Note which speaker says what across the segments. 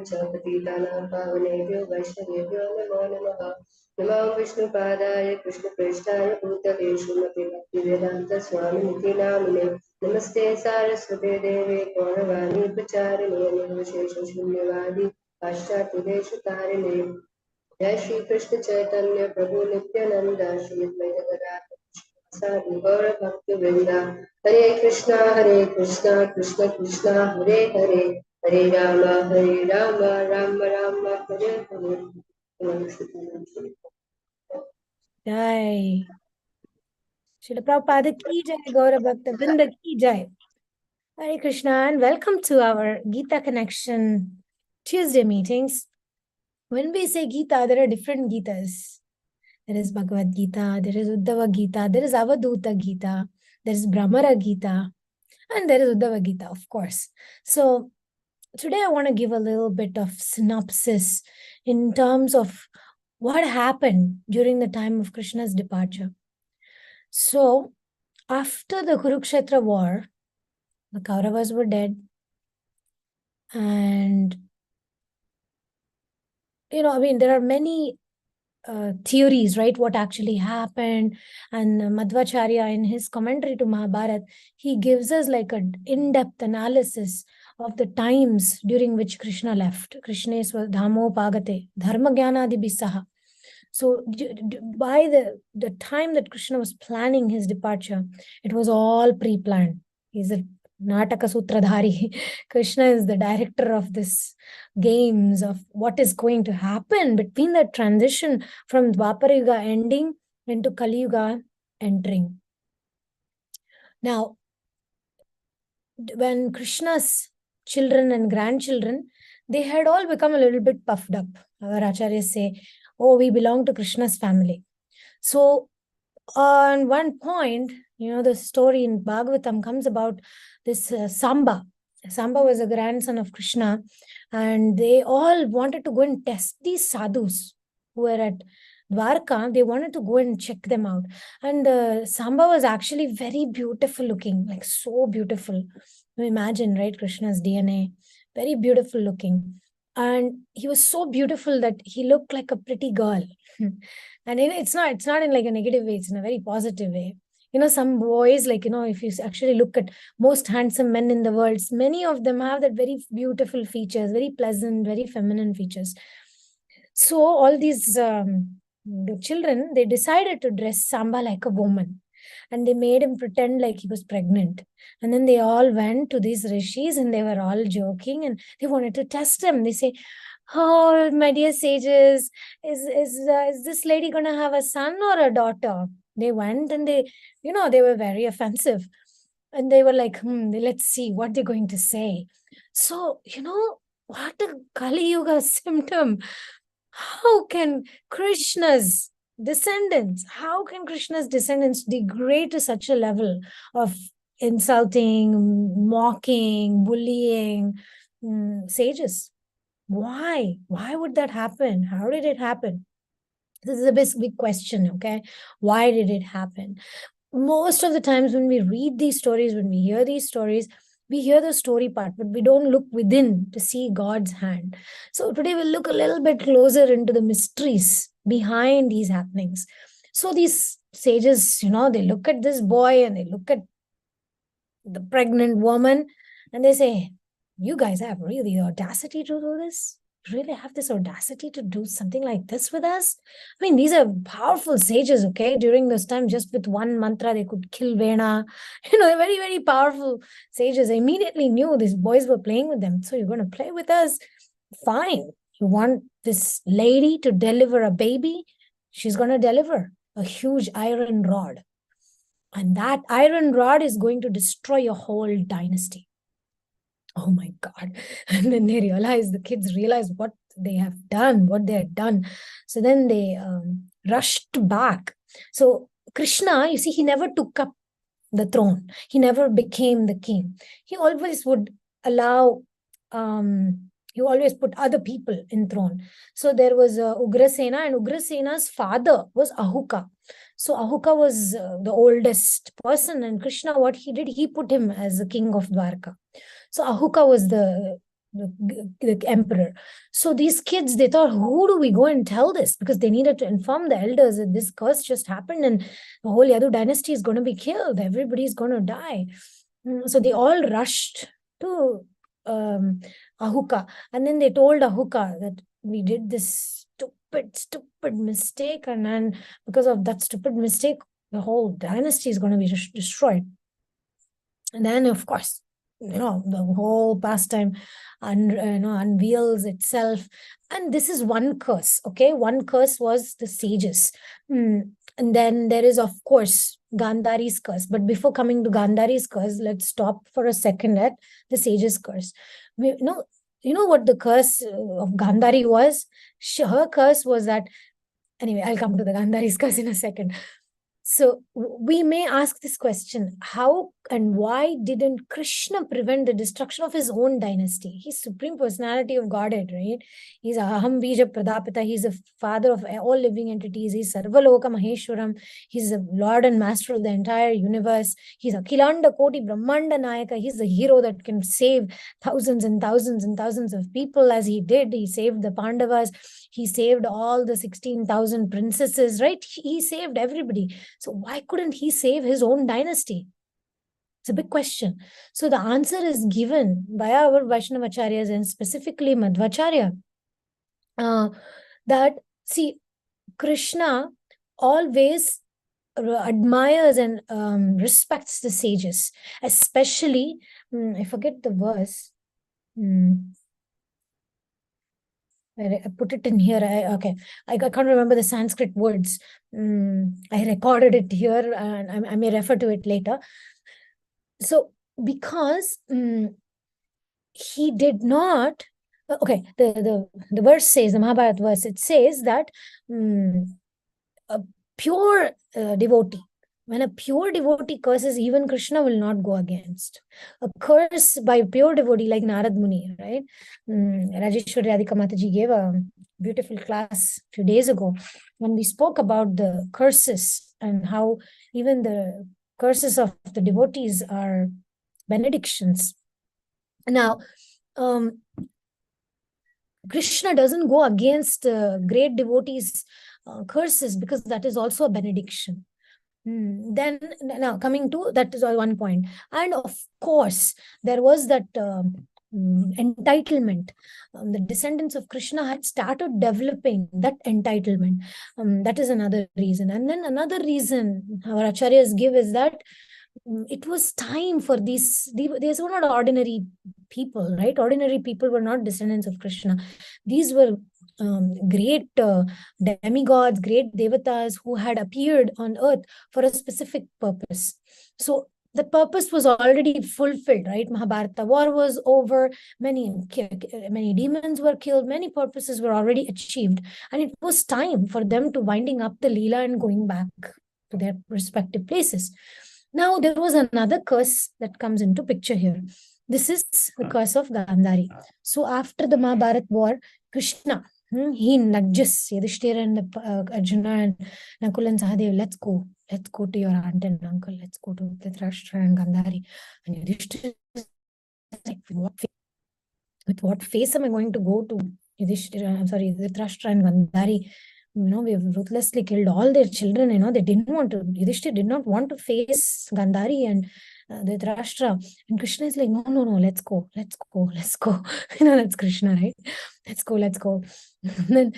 Speaker 1: पतितानां पावनेभ्यो वैष्णवेभ्यो नमो नमः। नमो विष्णुपादाय कृष्णप्रेष्ठाय भूतले श्रीमते भक्तिवेदान्तस्वामिनिति नामिने। नमस्ते सारस्वते देवे गौरवाणी प्रचारिणे निर्विशेषशून्यवादी पाश्चात्यदेशतारिणे। जय श्री कृष्ण चैतन्य प्रभु नित्यानंद श्री अद्वैत गदाधर साधु गौर भक्त वृंदा। हरे कृष्णा कृष्ण कृष्णा हरे हरे, हरे Ram Ram Ram Hare Hare.
Speaker 2: Jai. Srila Prabhupada ki jai, Gaura Bhakta Vrinda ki jai. Hare Krishna and welcome to our Gita Connection Tuesday meetings. When we say Gita, there are different Gitas. There is Bhagavad Gita, there is Uddhava Gita, there is Avaduta Gita, there is Brahmara Gita, and there is Uddhava Gita, of course. So today I want to give a little bit of synopsis in terms of what happened during the time of Krishna's departure. So after the Kurukshetra war, the Kauravas were dead. And, there are many theories, right? What actually happened. And Madhvacharya, in his commentary to Mahabharata, he gives us like an in-depth analysis of the times during which Krishna left. Krishneshwar Dhamo Pagate, Dharma Jnana Bisaha. So by the time that Krishna was planning his departure, it was all pre-planned. He's a Nataka Sutradhari. Krishna is the director of this games of what is going to happen between the transition from Dwapara Yuga ending into Kali Yuga entering. Now, when Krishna's children and grandchildren, they had all become a little bit puffed up. Our acharyas say, oh, we belong to Krishna's family. So on one point, the story in Bhagavatam comes about this Samba. Samba was a grandson of Krishna, and they all wanted to go and test these sadhus who were at Dwarka. They wanted to go and check them out. And Samba was actually very beautiful looking, like so beautiful. You imagine, right? Krishna's DNA, very beautiful looking. And he was so beautiful that he looked like a pretty girl. And it's not in like a negative way, it's in a very positive way. Some boys, like, if you actually look at most handsome men in the world, many of them have that very beautiful features, very pleasant, very feminine features. So all these the children, they decided to dress Samba like a woman. And they made him pretend like he was pregnant. And then they all went to these rishis and they were all joking and they wanted to test him. They say, oh, my dear sages, is this lady going to have a son or a daughter? They went and they were very offensive. And they were like, let's see what they're going to say. So, what a Kali Yuga symptom. How can Krishna's descendants degrade to such a level of insulting, mocking, bullying sages? Why would that happen? How did it happen? This is a big question. Okay, why did it happen? Most of the times when we read these stories, when we hear these stories, we hear the story part, but we don't look within to see God's hand. So today we'll look a little bit closer into the mysteries behind these happenings. So these sages, they look at this boy and they look at the pregnant woman and they say, you guys have really the audacity to do this? Really have this audacity to do something like this with us? I mean, these are powerful sages, okay? During this time, just with one mantra, they could kill Vena. They're very, very powerful sages. They immediately knew these boys were playing with them. So you're going to play with us? Fine. You want this lady to deliver a baby? She's going to deliver a huge iron rod. And that iron rod is going to destroy your whole dynasty. Oh my God. And then the kids realize what they have done, what they had done. So then they rushed back. So Krishna, you see, he never took up the throne. He never became the king. He always would allow, he always put other people in throne. So there was Ugrasena, and Ugrasena's father was Ahuka. So Ahuka was the oldest person, and Krishna, what he did, he put him as the king of Dwarka. So Ahuka was the the emperor. So these kids, they thought, who do we go and tell this? Because they needed to inform the elders that this curse just happened and the whole Yadu dynasty is going to be killed. Everybody's going to die. So they all rushed to Ahuka. And then they told Ahuka that we did this stupid mistake. And then because of that stupid mistake, the whole dynasty is going to be destroyed. And then, of course, the whole pastime unveils itself. And this is one curse, okay? One curse was the sages. And then there is, of course, Gandhari's curse. But before coming to Gandhari's curse, let's stop for a second at the sages' curse. You know what the curse of Gandhari was? Her curse was that, anyway, I'll come to the Gandhari's curse in a second. So we may ask this question, how and why didn't Krishna prevent the destruction of his own dynasty? He's Supreme Personality of Godhead, right? He's Aham Bija Pradapita. He's the father of all living entities. He's Sarvaloka Maheshwaram. He's the Lord and Master of the entire universe. He's Akhilanda Koti Brahmanda Nayaka. He's the hero that can save thousands and thousands and thousands of people, as he did. He saved the Pandavas. He saved all the 16,000 princesses, right? He saved everybody. So why couldn't he save his own dynasty? It's a big question. So the answer is given by our Vaishnavacharyas and specifically Madhvacharya. That, see, Krishna always admires and respects the sages, especially, I forget the verse. I put it in here. I can't remember the Sanskrit words. I recorded it here and I may refer to it later. So because he did not, okay, the verse says, the Mahabharata verse, it says that a pure devotee, when a pure devotee curses, even Krishna will not go against. A curse by pure devotee like Narad Muni, right? Rajeshwari Radhika Mataji gave a beautiful class a few days ago when we spoke about the curses and how even the curses of the devotees are benedictions. Now, Krishna doesn't go against great devotees' curses because that is also a benediction. Then now coming to that is one point. And of course, there was that entitlement. The descendants of Krishna had started developing that entitlement. That is another reason. And then another reason our acharyas give is that it was time for these were not ordinary people, right? Ordinary people were not descendants of Krishna. These were great demigods, great devatas who had appeared on earth for a specific purpose. So the purpose was already fulfilled, right? Mahabharata war was over, many demons were killed, many purposes were already achieved, and it was time for them to winding up the Leela and going back to their respective places. Now, there was another curse that comes into picture here. This is the curse of Gandhari. So after the Mahabharata war, Krishna, he nudges Yudhishthira and Arjuna and Nakul and Sahadev, let's go to your aunt and uncle, let's go to Dhritarashtra and Gandhari. And Yudhishthira is like, with what face am I going to go to Dhritarashtra and Gandhari? We have ruthlessly killed all their children. They didn't want to. Yudhishthira did not want to face Gandhari and Dhritarashtra. And Krishna is like, no, let's go. That's Krishna, right? Let's go. And then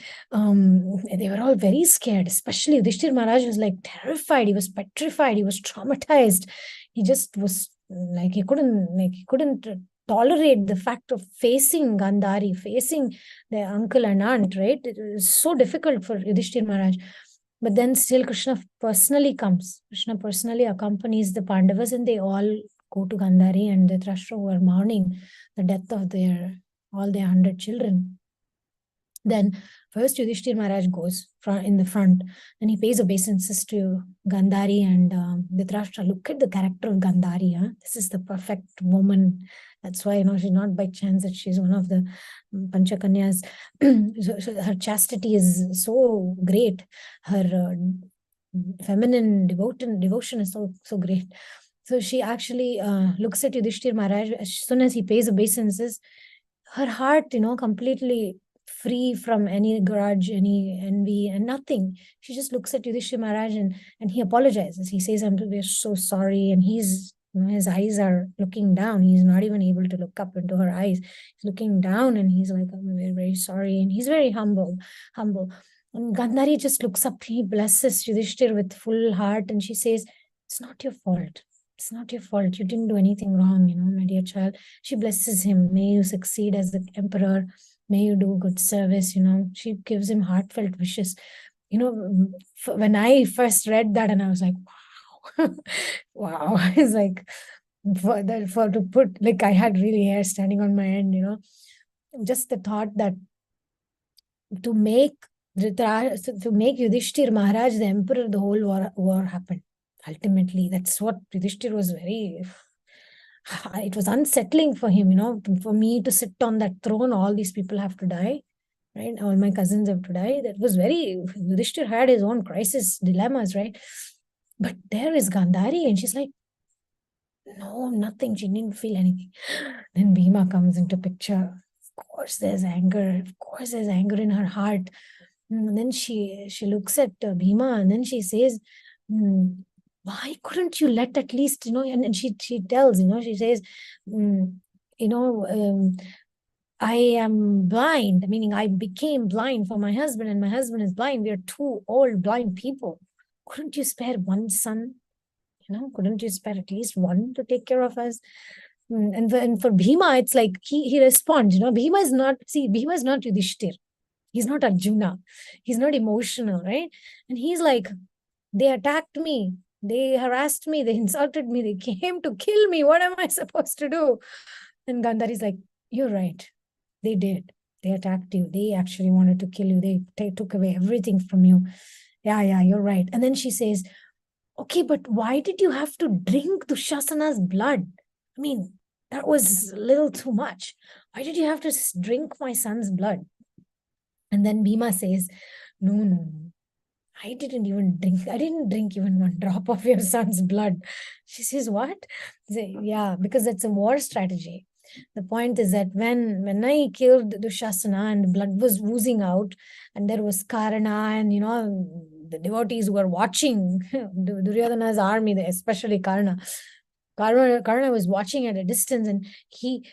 Speaker 2: they were all very scared, especially Yudhishthira Maharaj was like terrified. He was petrified. He was traumatized. He just was like, he couldn't tolerate the fact of facing Gandhari, facing their uncle and aunt, right? It was so difficult for Yudhishthira Maharaj. But then still Krishna personally comes. Krishna personally accompanies the Pandavas and they all go to Gandhari and Dhritarashtra who are mourning the death of all their 100 children. Then first Yudhishthira Maharaj goes in the front and he pays obeisances to Gandhari and Dhritarashtra. Look at the character of Gandhari. This is the perfect woman. That's why she's not by chance that she's one of the Panchakanyas. So her chastity is so great. Her feminine devotion is so great. So she actually looks at Yudhishthira Maharaj as soon as he pays obeisances. her heart, completely free from any grudge, any envy, and nothing. She just looks at Yudhishthira Maharaj, and he apologizes. He says, we're so sorry. And his eyes are looking down. He's not even able to look up into her eyes. He's looking down and he's like, I'm very, very sorry. And he's very humble. And Gandhari just looks up. He blesses Yudhishthir with full heart. And she says, it's not your fault. It's not your fault. You didn't do anything wrong, my dear child. She blesses him. May you succeed as the emperor. May you do good service. She gives him heartfelt wishes. When I first read that, and I was like, wow, wow. It's like, to put, like, I had really hair standing on my head, just the thought that to make Yudhishthir Maharaj the emperor, the whole war happened. Ultimately, that's what Yudhishthir was very. It was unsettling for him, for me to sit on that throne. All these people have to die, right? All my cousins have to die. That was very. Yudhishthir had his own crisis dilemmas, right? But there is Gandhari, and she's like, no, nothing. She didn't feel anything. Then Bhima comes into picture. Of course, there's anger. Of course, there's anger in her heart. And then she looks at Bhima, and then she says, why couldn't you let at least, and she tells, she says, I am blind, meaning I became blind for my husband, and my husband is blind. We are two old blind people. Couldn't you spare one son? Couldn't you spare at least one to take care of us? And for Bhima, it's like he responds, Bhima is not Yudhishthir. He's not Arjuna. He's not emotional, right? And he's like, they attacked me. They harassed me. They insulted me. They came to kill me. What am I supposed to do? And Gandhari's like, you're right. They did. They attacked you. They actually wanted to kill you. They took away everything from you. Yeah, you're right. And then she says, okay, but why did you have to drink Dushasana's blood? I mean, that was a little too much. Why did you have to drink my son's blood? And then Bhima says, no. I didn't drink even one drop of your son's blood. She says, what? Yeah, because it's a war strategy. The point is that when I killed Dushasana and blood was oozing out, and there was Karna, and the devotees who were watching Duryodhana's army, especially Karna. Karna was watching at a distance, and he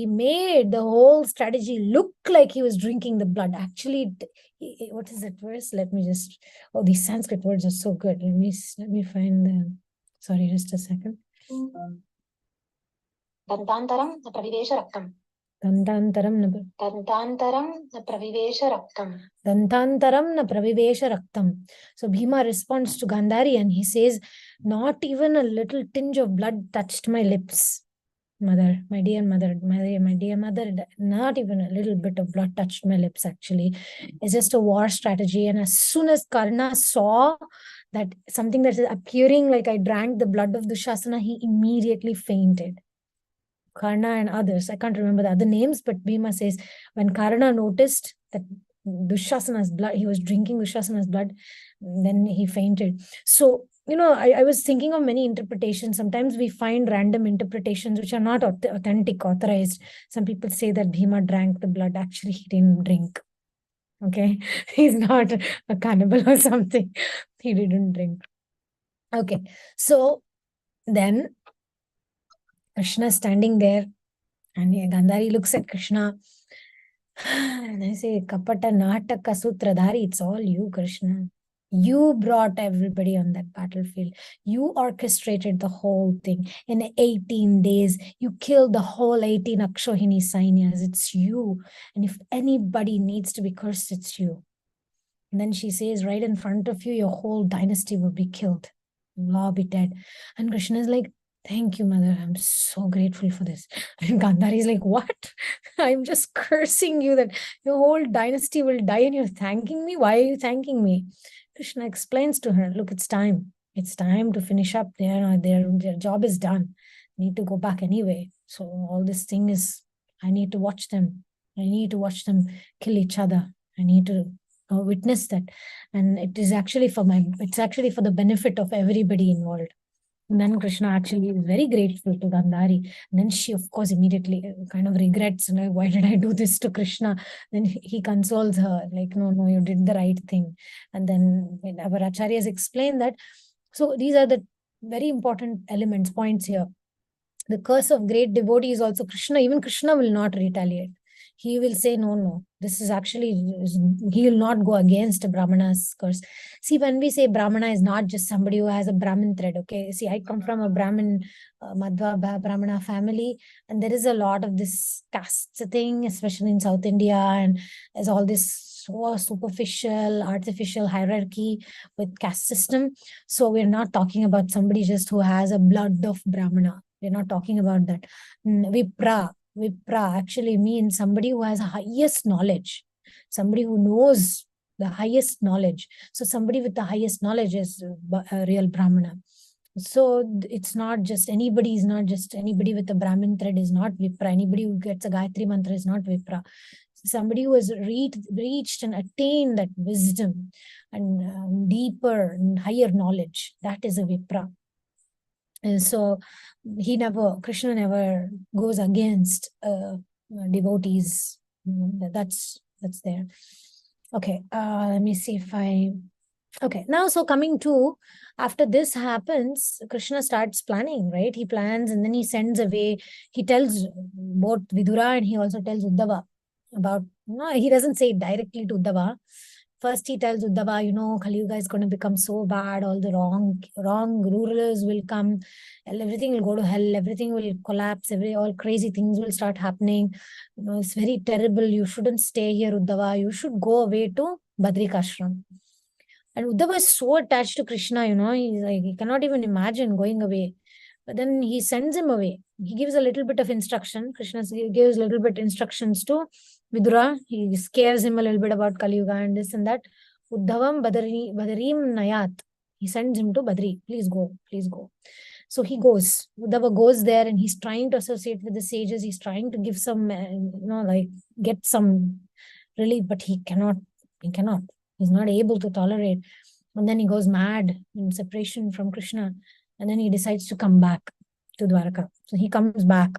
Speaker 2: made the whole strategy look like he was drinking the blood. Actually, what is that verse? Let me just. Oh, these Sanskrit words are so good. Let me find them. Sorry, just a second.
Speaker 3: दन्तान्तरं न प्रविवेश रक्तम्
Speaker 2: Dantantaram na pravivesha raktam. So Bhima responds to Gandhari, and he says, not even a little tinge of blood touched my lips. Mother, my dear mother, not even a little bit of blood touched my lips, actually. It's just a war strategy. And as soon as Karna saw that something that is appearing like I drank the blood of Dushasana, he immediately fainted. Karna and others, I can't remember the other names, but Bhima says when Karna noticed that Dushasana's blood, he was drinking Dushasana's blood, then he fainted. So, I was thinking of many interpretations. Sometimes we find random interpretations which are not authentic, authorized. Some people say that Bhima drank the blood. Actually, he didn't drink. Okay. He's not a cannibal or something. He didn't drink. Okay. So then Krishna standing there, and Gandhari looks at Krishna, and I say, Kapata Nataka Sutradhari, it's all you, Krishna. You brought everybody on that battlefield. You orchestrated the whole thing. In 18 days, you killed the whole 18 Akshohini Sainyas. It's you. And if anybody needs to be cursed, it's you. And then she says, right in front of you, your whole dynasty will be killed. You'll all be dead. And Krishna is like, thank you, mother. I'm so grateful for this. And Gandhari is like, what? I'm just cursing you that your whole dynasty will die and you're thanking me? Why are you thanking me? Krishna explains to her, look, it's time. It's time to finish up. Their job is done. Need to go back anyway. So all this thing is, I need to watch them. I need to watch them kill each other. I need to witness that. And it's actually for the benefit of everybody involved. And then Krishna actually is very grateful to Gandhari. And then she, of course, immediately kind of regrets, like, why did I do this to Krishna? Then he consoles her, like, no, you did the right thing. And then our acharyas explain that. So these are the very important elements, points here. The curse of great devotee is also Krishna. Even Krishna will not retaliate. He will say, no, this is actually, he will not go against a Brahmana's curse. See, when we say Brahmana is not just somebody who has a Brahmin thread, okay? See, I come from a Brahmin, Madhva Brahmana family, and there is a lot of this caste thing, especially in South India, and there's all this so superficial, artificial hierarchy with caste system. So we're not talking about somebody just who has a blood of Brahmana. We're not talking about that. Vipra actually means somebody who has highest knowledge, somebody who knows the highest knowledge. So somebody with the highest knowledge is a real Brahmana. So it's not just anybody, is not just anybody with a Brahmin thread is not Vipra. Anybody who gets a Gayatri mantra is not Vipra. Somebody who has reached and attained that wisdom and deeper and higher knowledge, that is a Vipra. And so Krishna never goes against devotees. That's there. Okay, let me see if okay, now, so coming to, after this happens, Krishna starts planning, right? He plans and then he sends away, he tells both Vidura and he also tells Uddhava about, no, he doesn't say it directly to Uddhava. First, he tells Uddhava, Kali Yuga is going to become so bad, all the wrong rulers will come, everything will go to hell, everything will collapse, all crazy things will start happening. It's very terrible. You shouldn't stay here, Uddhava. You should go away to Badrikashram. And Uddhava is so attached to Krishna, he's like, he cannot even imagine going away. But then he sends him away. He gives a little bit of instruction. Krishna gives a little bit instructions to Vidura. He scares him a little bit about Kali Yuga and this and that. Uddhavam Badarim Nayat. He sends him to Badri. Please go, please go. So he goes. Uddhava goes there and he's trying to associate with the sages. He's trying to give some, get some relief, but he cannot. He cannot. He's not able to tolerate. And then he goes mad in separation from Krishna. And then he decides to come back to Dwaraka. So he comes back.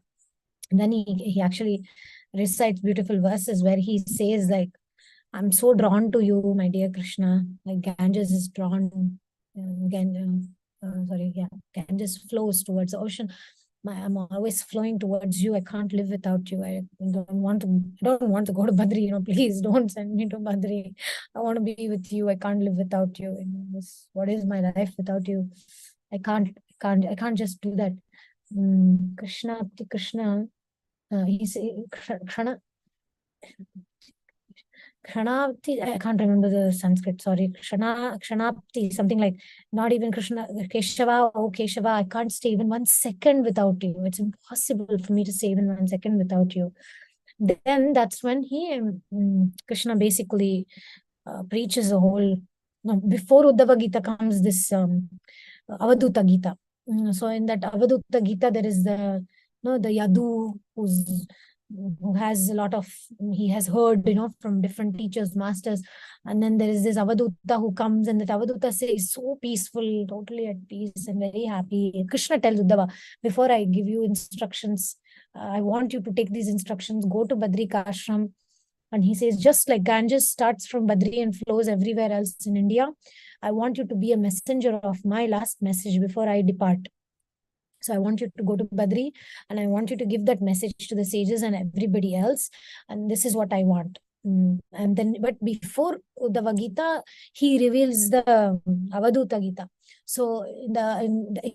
Speaker 2: And then he actually recites beautiful verses where he says, like, I'm so drawn to you, my dear Krishna. Like Ganges is drawn, Ganges flows towards the ocean. I'm always flowing towards you. I can't live without you. I don't want to go to Badri, please don't send me to Badri. I want to be with you. I can't live without you. What is my life without you? I can't just do that. Krishna, he's Krishna. Kshanapti, I can't remember the Sanskrit, sorry. Kshanapti, something like, not even Krishna, Keshava, oh Keshava, I can't stay even 1 second without you. It's impossible for me to stay even 1 second without you. Then that's when Krishna basically preaches a whole, before Uddhava Gita comes this Avaduta Gita. So in that Avaduta Gita, there is the Yadu who has a lot of, he has heard, from different teachers, masters. And then there is this Avaduta who comes, and that Avaduta is so peaceful, totally at peace and very happy. Krishna tells Uddhava, before I give you instructions, I want you to take these instructions, go to Badrikashram. And he says, just like Ganges starts from Badri and flows everywhere else in India, I want you to be a messenger of my last message before I depart. So I want you to go to Badri and I want you to give that message to the sages and everybody else. And this is what I want. And then, but before Uddhava Gita, he reveals the Avaduta Gita. So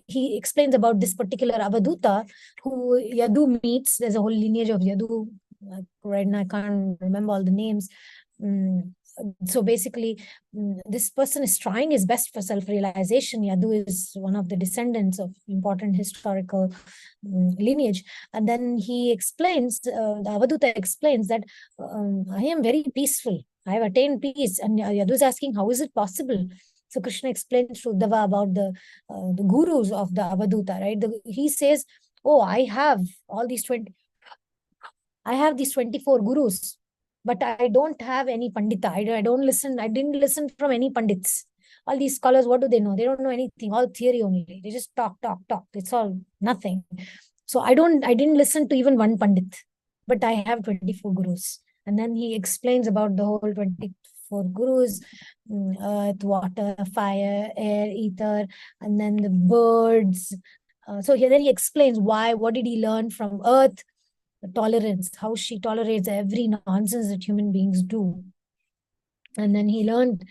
Speaker 2: he explains about this particular Avaduta who Yadu meets. There's a whole lineage of Yadu. Right now, I can't remember all the names. So basically, this person is trying his best for self-realization. Yadu is one of the descendants of important historical lineage. And then he explains, the Avaduta explains that I am very peaceful. I have attained peace. And Yadu is asking, how is it possible? So Krishna explains to Uddhava about the gurus of the Avaduta, right? He says, oh, I have these 24 gurus, but I don't have any pandita. I didn't listen from any pandits. all these scholars, what do they know? They don't know anything, all theory only. They just talk. It's all nothing. So I didn't listen to even one Pandit, but I have 24 gurus. And then he explains about the whole 24 gurus, earth, water, fire, air, ether, and then the birds. So then he explains what did he learn from earth? Tolerance, how she tolerates every nonsense that human beings do. And then he learned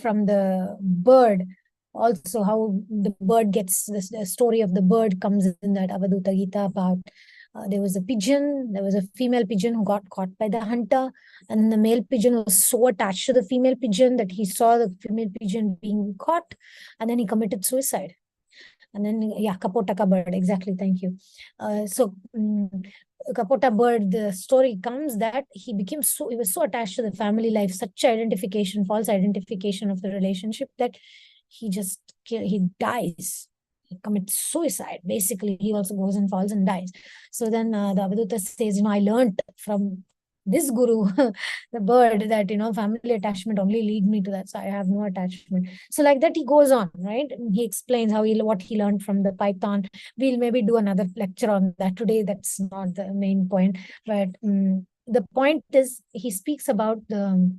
Speaker 2: from the bird also, how the bird gets, the story of the bird comes in that Avaduta Gita about there was a female pigeon who got caught by the hunter, and the male pigeon was so attached to the female pigeon that he saw the female pigeon being caught, and then he committed suicide. And then, yeah, Kapotaka bird, exactly, thank you. Kapota bird, the story comes that he was so attached to the family life, such false identification of the relationship, that he dies. He commits suicide. Basically, he also goes and falls and dies. So then the Avaduta says, I learned from this guru, the bird, that, family attachment only lead me to that. So I have no attachment. So like that, he goes on, right? He explains what he learned from the python. We'll maybe do another lecture on that today. That's not the main point. But the point is, he speaks about the,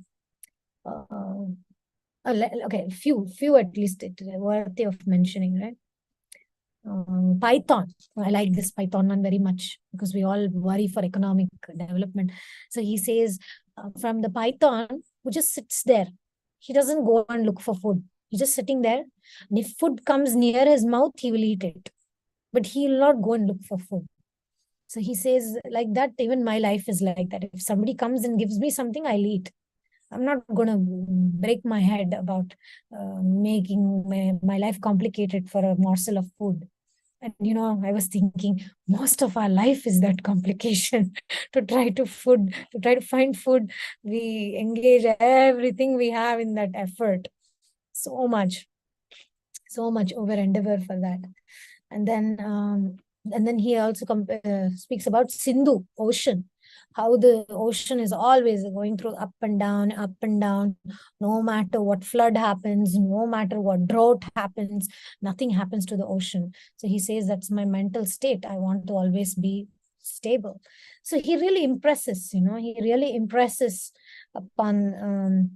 Speaker 2: okay, few at least worthy of mentioning, right? Python. I like this Python one very much because we all worry for economic development. So he says, from the python who just sits there, he doesn't go and look for food. He's just sitting there. And if food comes near his mouth, he will eat it. But he will not go and look for food. So he says, like that, even my life is like that. If somebody comes and gives me something, I'll eat. I'm not going to break my head about making my life complicated for a morsel of food. And, I was thinking, most of our life is that complication to try to find food. We engage everything we have in that effort. So much over endeavor for that. And then he also speaks about Sindhu, ocean, how the ocean is always going through up and down, no matter what flood happens, no matter what drought happens, nothing happens to the ocean. So he says, that's my mental state. I want to always be stable. So he really impresses, upon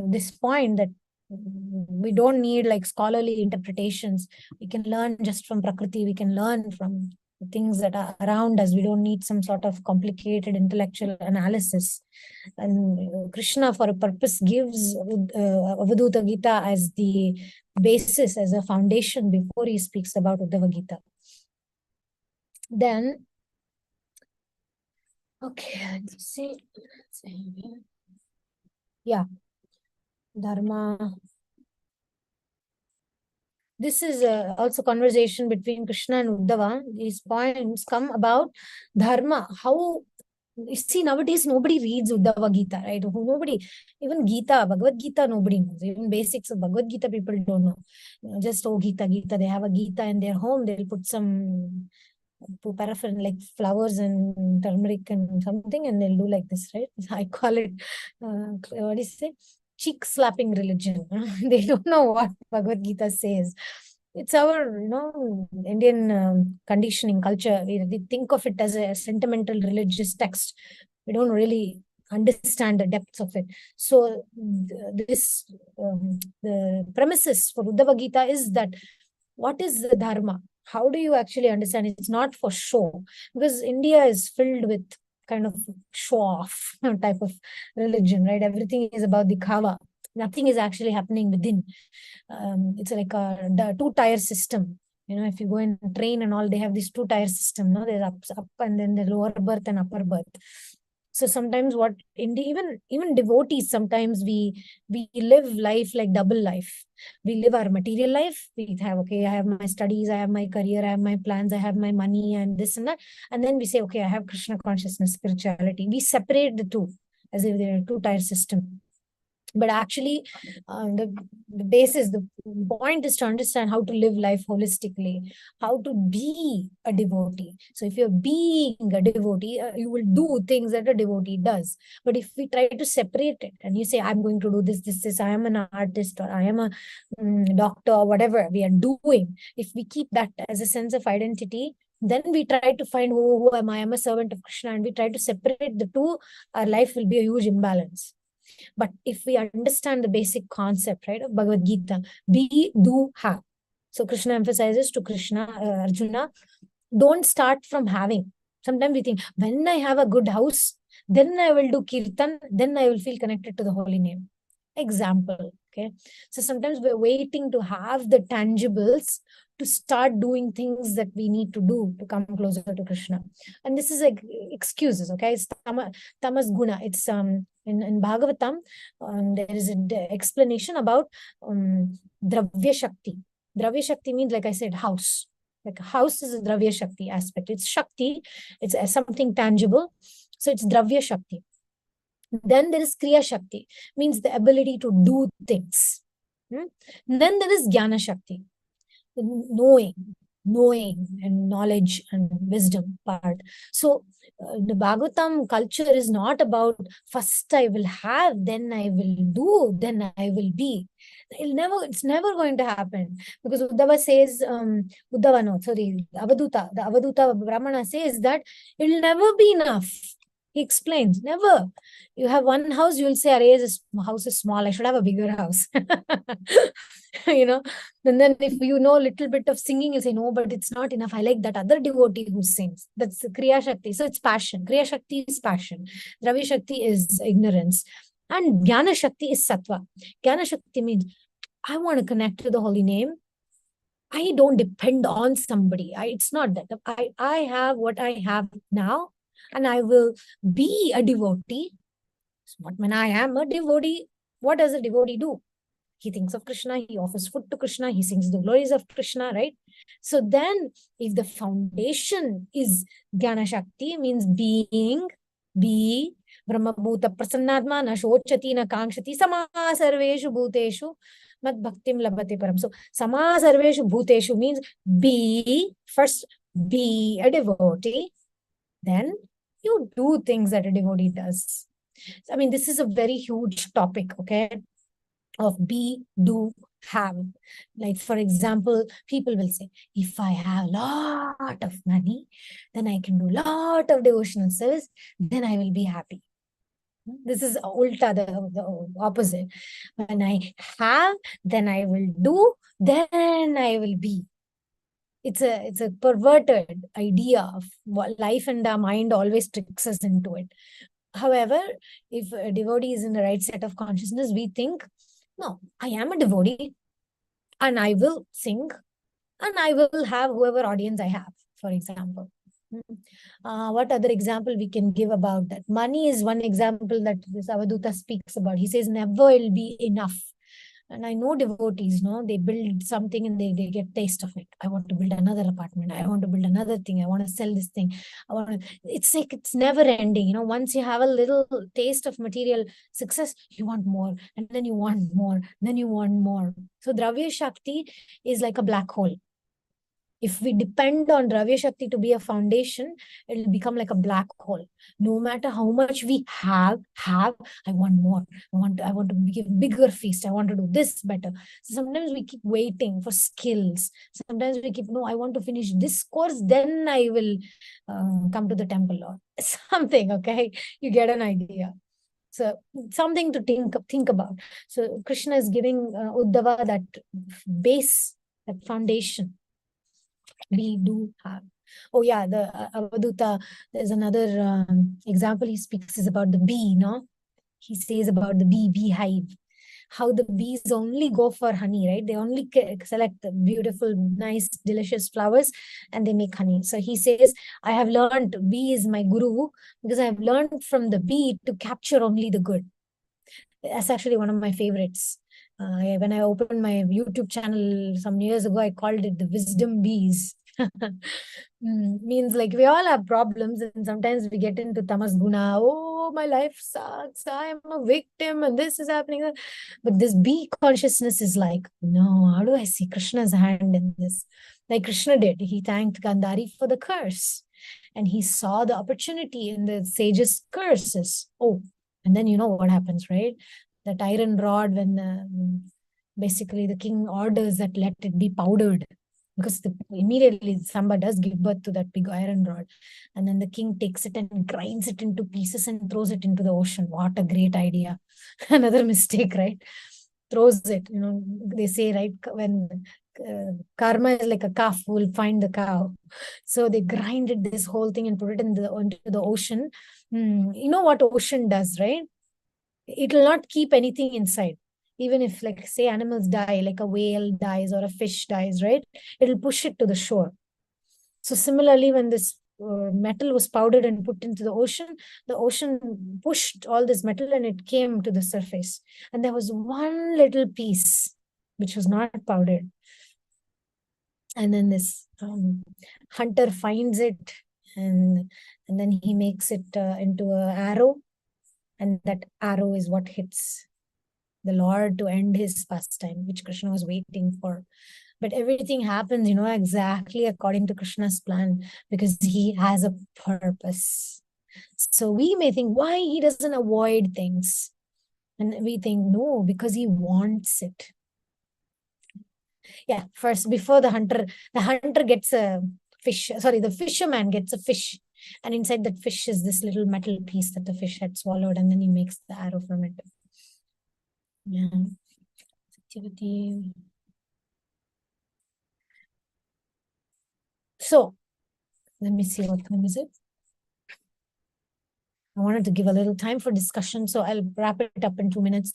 Speaker 2: this point that we don't need like scholarly interpretations. We can learn just from Prakriti. We can learn from the things that are around us. We don't need some sort of complicated intellectual analysis. And Krishna, for a purpose, gives Avaduta Gita as the basis, as a foundation, before he speaks about Uddhava Gita. Then, okay, let's see. Yeah, Dharma. This is also conversation between Krishna and Uddhava. These points come about dharma. How, you see, nowadays nobody reads Uddhava Gita, right? Nobody, even Gita, Bhagavad Gita, nobody knows. Even basics of Bhagavad Gita, people don't know. Just, Gita. They have a Gita in their home. They'll put some paraffin, like flowers and turmeric and something, and they'll do like this, right? I call it, what do you say? Cheek slapping religion. They don't know what Bhagavad Gita says. It's our, Indian conditioning culture. We think of it as a sentimental religious text. We don't really understand the depths of it. So the premises for Uddhava Gita is that, what is the dharma? How do you actually understand it? It's not for show, because India is filled with kind of show off type of religion, right? Everything is about the kava. Nothing is actually happening within. It's like the two-tier system. If you go in train and all, they have this two-tier system. No, there's up and then the lower berth and upper berth. So sometimes what even devotees, sometimes we live life like double life. We live our material life. We have, okay, I have my studies, I have my career, I have my plans, I have my money and this and that. And then we say, okay, I have Krishna consciousness, spirituality. We separate the two as if they're a two-tier system. But actually, the basis, the point is to understand how to live life holistically, how to be a devotee. So if you're being a devotee, you will do things that a devotee does. But if we try to separate it and you say, I'm going to do this, I am an artist, or I am a doctor, or whatever we are doing, if we keep that as a sense of identity, then we try to find, who am I? I'm a servant of Krishna, and we try to separate the two, our life will be a huge imbalance. But if we understand the basic concept, right, of Bhagavad Gita, be, do, have. So Krishna emphasizes to Arjuna, don't start from having. Sometimes we think, when I have a good house, then I will do kirtan, then I will feel connected to the holy name. Example, okay? So sometimes we're waiting to have the tangibles to start doing things that we need to do to come closer to Krishna. And this is like excuses, okay? It's tamas guna. It's in Bhagavatam, there is an explanation about Dravya Shakti. Dravya Shakti means, like I said, house. Like a house is a Dravya Shakti aspect. It's Shakti, it's something tangible. So it's Dravya Shakti. Then there is Kriya Shakti, means the ability to do things. Then there is Jnana Shakti, knowing and knowledge and wisdom part. So the Bhagavatam culture is not about first I will have, then I will do, then I will be. It's never going to happen, because Uddhava says, the Avaduta Brahmana says that it will never be enough. He explains, never. You have one house, you will say, Array, this house is small, I should have a bigger house. And then if you know a little bit of singing, you say, no, but it's not enough. I like that other devotee who sings. That's Kriya Shakti. So it's passion. Kriya Shakti is passion. Dravya Shakti is ignorance. And Jnana Shakti is Sattva. Jnana Shakti means, I want to connect to the holy name. I don't depend on somebody. It's not that. I have what I have now, and I will be a devotee. When I am a devotee, what does a devotee do? He thinks of Krishna, he offers food to Krishna, he sings the glories of Krishna, right? So then, if the foundation is Jnana Shakti, means be, Brahma Bhuta Prasannatma, na shochati na kankshati, sama sarveshu bhuteshu, mad bhaktim labhate param. So, sama sarveshu bhuteshu means first be a devotee, then you do things that a devotee does. I mean, this is a very huge topic, okay? Of be, do, have. Like, for example, people will say, if I have a lot of money, then I can do a lot of devotional service, then I will be happy. This is ulta, the opposite. When I have, then I will do, then I will be. It's a perverted idea of what life, and our mind always tricks us into it. However, if a devotee is in the right set of consciousness, we think, no, I am a devotee, and I will sing, and I will have whoever audience I have, for example. What other example we can give about that? Money is one example that this Avaduta speaks about. He says, never will be enough. And I know devotees, they build something and they get taste of it. I want to build another apartment. I want to build another thing. I want to sell this thing. It's like, it's never ending. Once you have a little taste of material success, you want more, and then you want more, then you want more. So Dravya Shakti is like a black hole. If we depend on Dravya Shakti to be a foundation, it will become like a black hole. No matter how much we have, I want more. I want to give bigger feast. I want to do this better. So sometimes we keep waiting for skills. Sometimes we keep, no, I want to finish this course, then I will come to the temple or something, okay? You get an idea. So something to think about. So Krishna is giving Uddhava that base, that foundation. We do have. Oh yeah, the Avaduta, there's another example he speaks is about the bee, He says about the beehive, how the bees only go for honey, right? They only select the beautiful, nice, delicious flowers and they make honey. So he says, I have learned, bee is my guru, because I have learned from the bee to capture only the good. That's actually one of my favorites. When I opened my YouTube channel some years ago, I called it the Wisdom Bees. Means like we all have problems, and sometimes we get into tamas guna. Oh, oh, my life sucks, I am a victim, and this is happening. But this be consciousness is like, no, how do I see Krishna's hand in this? Like Krishna did. He thanked Gandhari for the curse. And he saw the opportunity in the sage's curses. Oh, and then you know what happens, right? That iron rod, when basically the king orders that let it be powdered, because immediately Samba does give birth to that big iron rod. And then the king takes it and grinds it into pieces and throws it into the ocean. What a great idea. Another mistake, right? Throws it, they say, right, when karma is like a calf, will find the cow. So they grinded this whole thing and put it into the ocean. You know what ocean does, right? It will not keep anything inside. Even if, like, say, animals die, like a whale dies or a fish dies, right? It'll push it to the shore. So similarly, when this metal was powdered and put into the ocean pushed all this metal and it came to the surface. And there was one little piece which was not powdered. And then this hunter finds it, and then he makes it into an arrow. And that arrow is what hits the Lord to end his pastime, which Krishna was waiting for. But everything happens, exactly according to Krishna's plan, because he has a purpose. So we may think, why he doesn't avoid things? And we think, no, because he wants it. Yeah, first, before the hunter gets a fish. Sorry, the fisherman gets a fish. And inside that fish is this little metal piece that the fish had swallowed. And then he makes the arrow from it. Yeah. Activity. So, let me see, what time is it? I wanted to give a little time for discussion, so I'll wrap it up in 2 minutes.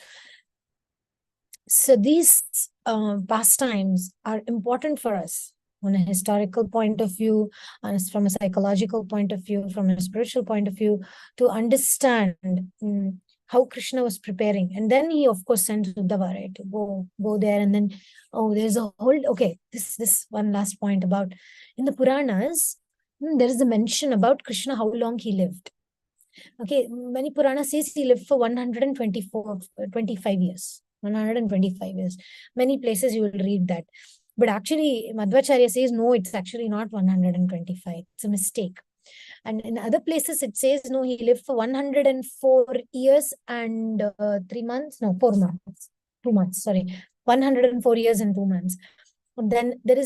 Speaker 2: So these pastimes are important for us on a historical point of view, and from a psychological point of view, from a spiritual point of view, to understand how Krishna was preparing. And then he, of course, sent Uddhava, right, to go there. And then, there's a whole, okay, this one last point about, in the Puranas, there is a mention about Krishna, how long he lived. Okay, many Puranas says he lived for 25 years. 125 years. Many places you will read that. But actually, Madhvacharya says, no, it's actually not 125. It's a mistake. And in other places, it says, no, he lived for 104 years and 3 months. No, 4 months. 2 months, sorry. 104 years and 2 months. And then there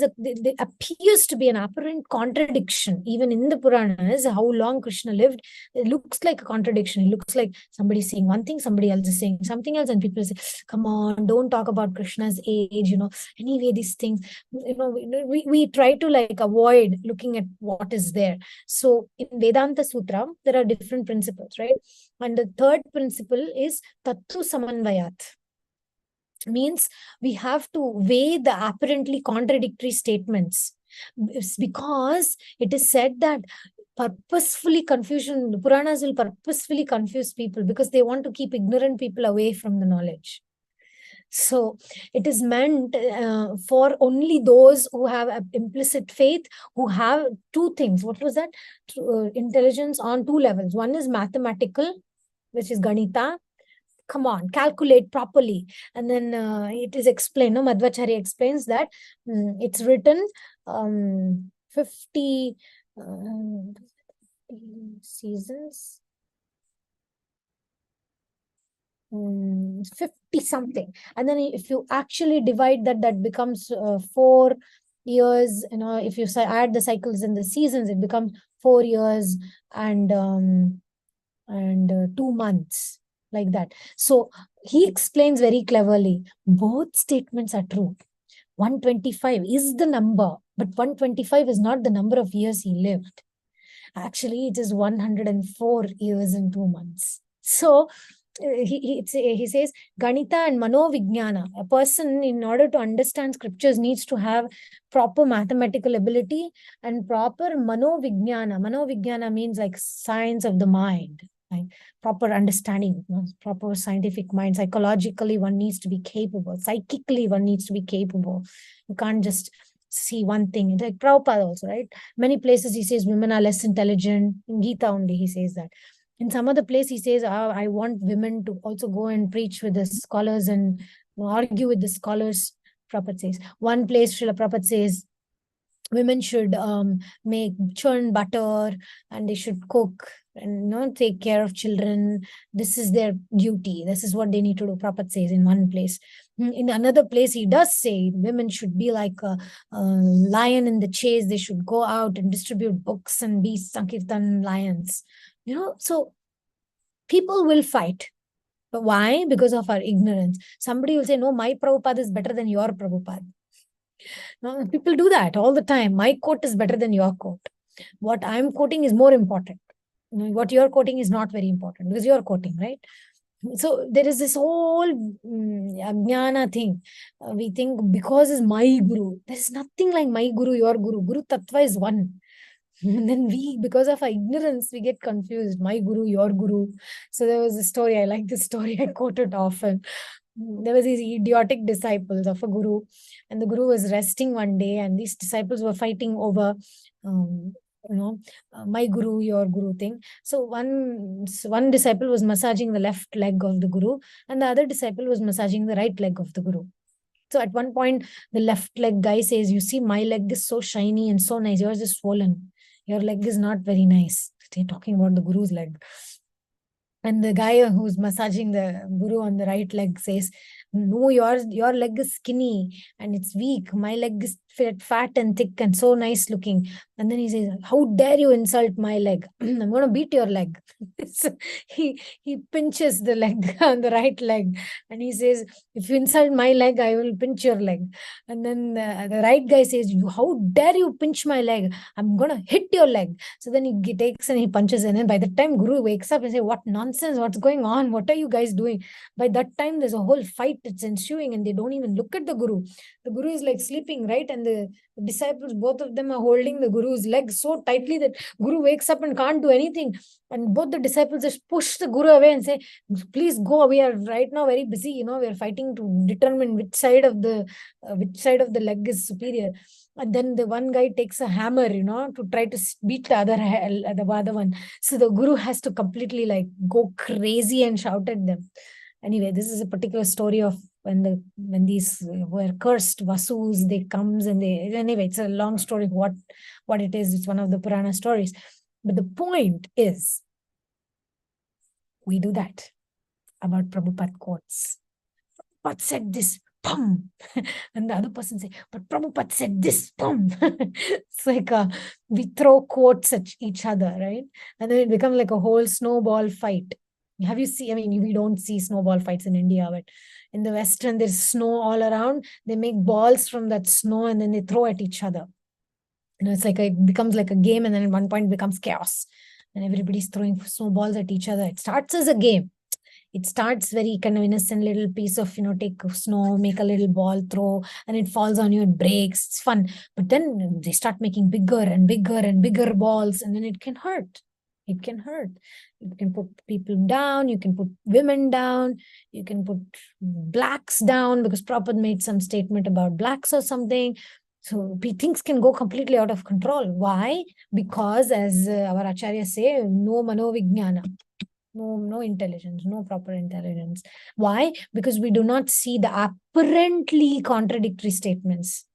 Speaker 2: appears to be an apparent contradiction, even in the Puranas, how long Krishna lived. It looks like a contradiction. It looks like somebody saying one thing, somebody else is saying something else, and people say, come on, don't talk about Krishna's age, Anyway, these things, we try to like avoid looking at what is there. So in Vedanta Sutra, there are different principles, right? And the third principle is Tattu Samanvayat. Means we have to weigh the apparently contradictory statements, because it is said that purposefully the Puranas will purposefully confuse people because they want to keep ignorant people away from the knowledge. So it is meant for only those who have implicit faith, who have two things. What was that? Intelligence on two levels. One is mathematical, which is Ganita. Come on, calculate properly. And then it is explained, Madhvacharya explains that it's written 50 seasons, 50 something. And then if you actually divide that becomes 4 years, if you add the cycles and the seasons, it becomes 4 years and 2 months. Like that. So he explains very cleverly, both statements are true. 125 is the number, but 125 is not the number of years he lived. Actually, it is 104 years and 2 months. So he says, Ganita and Manovijnana. A person, in order to understand scriptures, needs to have proper mathematical ability and proper Manovijnana. Manovijnana means like science of the mind. Like proper understanding, proper scientific mind. Psychologically, one needs to be capable. Psychically, one needs to be capable. You can't just see one thing. Like Prabhupada also, right? Many places he says women are less intelligent. In Gita only he says that. In some other place, he says, I want women to also go and preach with the scholars and argue with the scholars. Prabhupada says. One place, Srila Prabhupada says, women should make churn butter and they should cook and take care of children. This is their duty. This is what they need to do. Prabhupada says in one place. In another place, he does say women should be like a lion in the chase. They should go out and distribute books and be Sankirtan lions. So people will fight. But why? Because of our ignorance. Somebody will say, no, my Prabhupada is better than your Prabhupada. No, people do that all the time. My quote is better than your quote. What I'm quoting is more important. What you're quoting is not very important because you're quoting, right? So there is this whole ajnana thing. We think because it's my guru. There is nothing like my guru, your guru. Guru Tattva is one. And then because of our ignorance, we get confused. My guru, your guru. So there was a story. I like this story. I quote it often. There was these idiotic disciples of a guru, and the guru was resting one day, and these disciples were fighting over, my guru, your guru thing. So one disciple was massaging the left leg of the guru, and the other disciple was massaging the right leg of the guru. So at one point, the left leg guy says, you see, my leg is so shiny and so nice. Yours is swollen. Your leg is not very nice. They're talking about the guru's leg. And the guy who's massaging the guru on the right leg says, no, your leg is skinny and it's weak. My leg is fat and thick and so nice looking. And then he says, how dare you insult my leg? I'm going to beat your leg. So he pinches the leg on the right leg. And he says, if you insult my leg, I will pinch your leg. And then the right guy says, how dare you pinch my leg? I'm going to hit your leg. So then he takes and he punches. And then by the time Guru wakes up and says, what nonsense? What's going on? What are you guys doing? By that time, there's a whole fight that's ensuing and they don't even look at the Guru. The Guru is like sleeping, right? And the disciples, both of them are holding the Guru's leg so tightly that Guru wakes up and can't do anything. And both the disciples just push the Guru away and say, please go. We are right now very busy. We are fighting to determine which side of the leg is superior. And then the one guy takes a hammer, to try to beat the other one. So the Guru has to completely like go crazy and shout at them. Anyway, this is a particular story of when these were cursed Vasus, they comes and anyway, it's a long story what it is. It's one of the Purana stories. But the point is, we do that about Prabhupada quotes. Prabhupada said this, pum. And the other person say, but Prabhupada said this, pum. It's like we throw quotes at each other, right? And then it becomes like a whole snowball fight. Have you seen, we don't see snowball fights in India, but in the Western, there's snow all around. They make balls from that snow and then they throw at each other. It's like it becomes like a game, and then at one point it becomes chaos. And everybody's throwing snowballs at each other. It starts as a game. It starts very kind of innocent little piece of, take snow, make a little ball, throw, and it falls on you, it breaks. It's fun. But then they start making bigger and bigger and bigger balls, and then it can hurt. It can hurt. You can put people down. You can put women down. You can put blacks down because Prabhupada made some statement about blacks or something. So things can go completely out of control. Why? Because as our acharyas say, no manovijnana. No intelligence, no proper intelligence. Why? Because we do not see the apparently contradictory statements.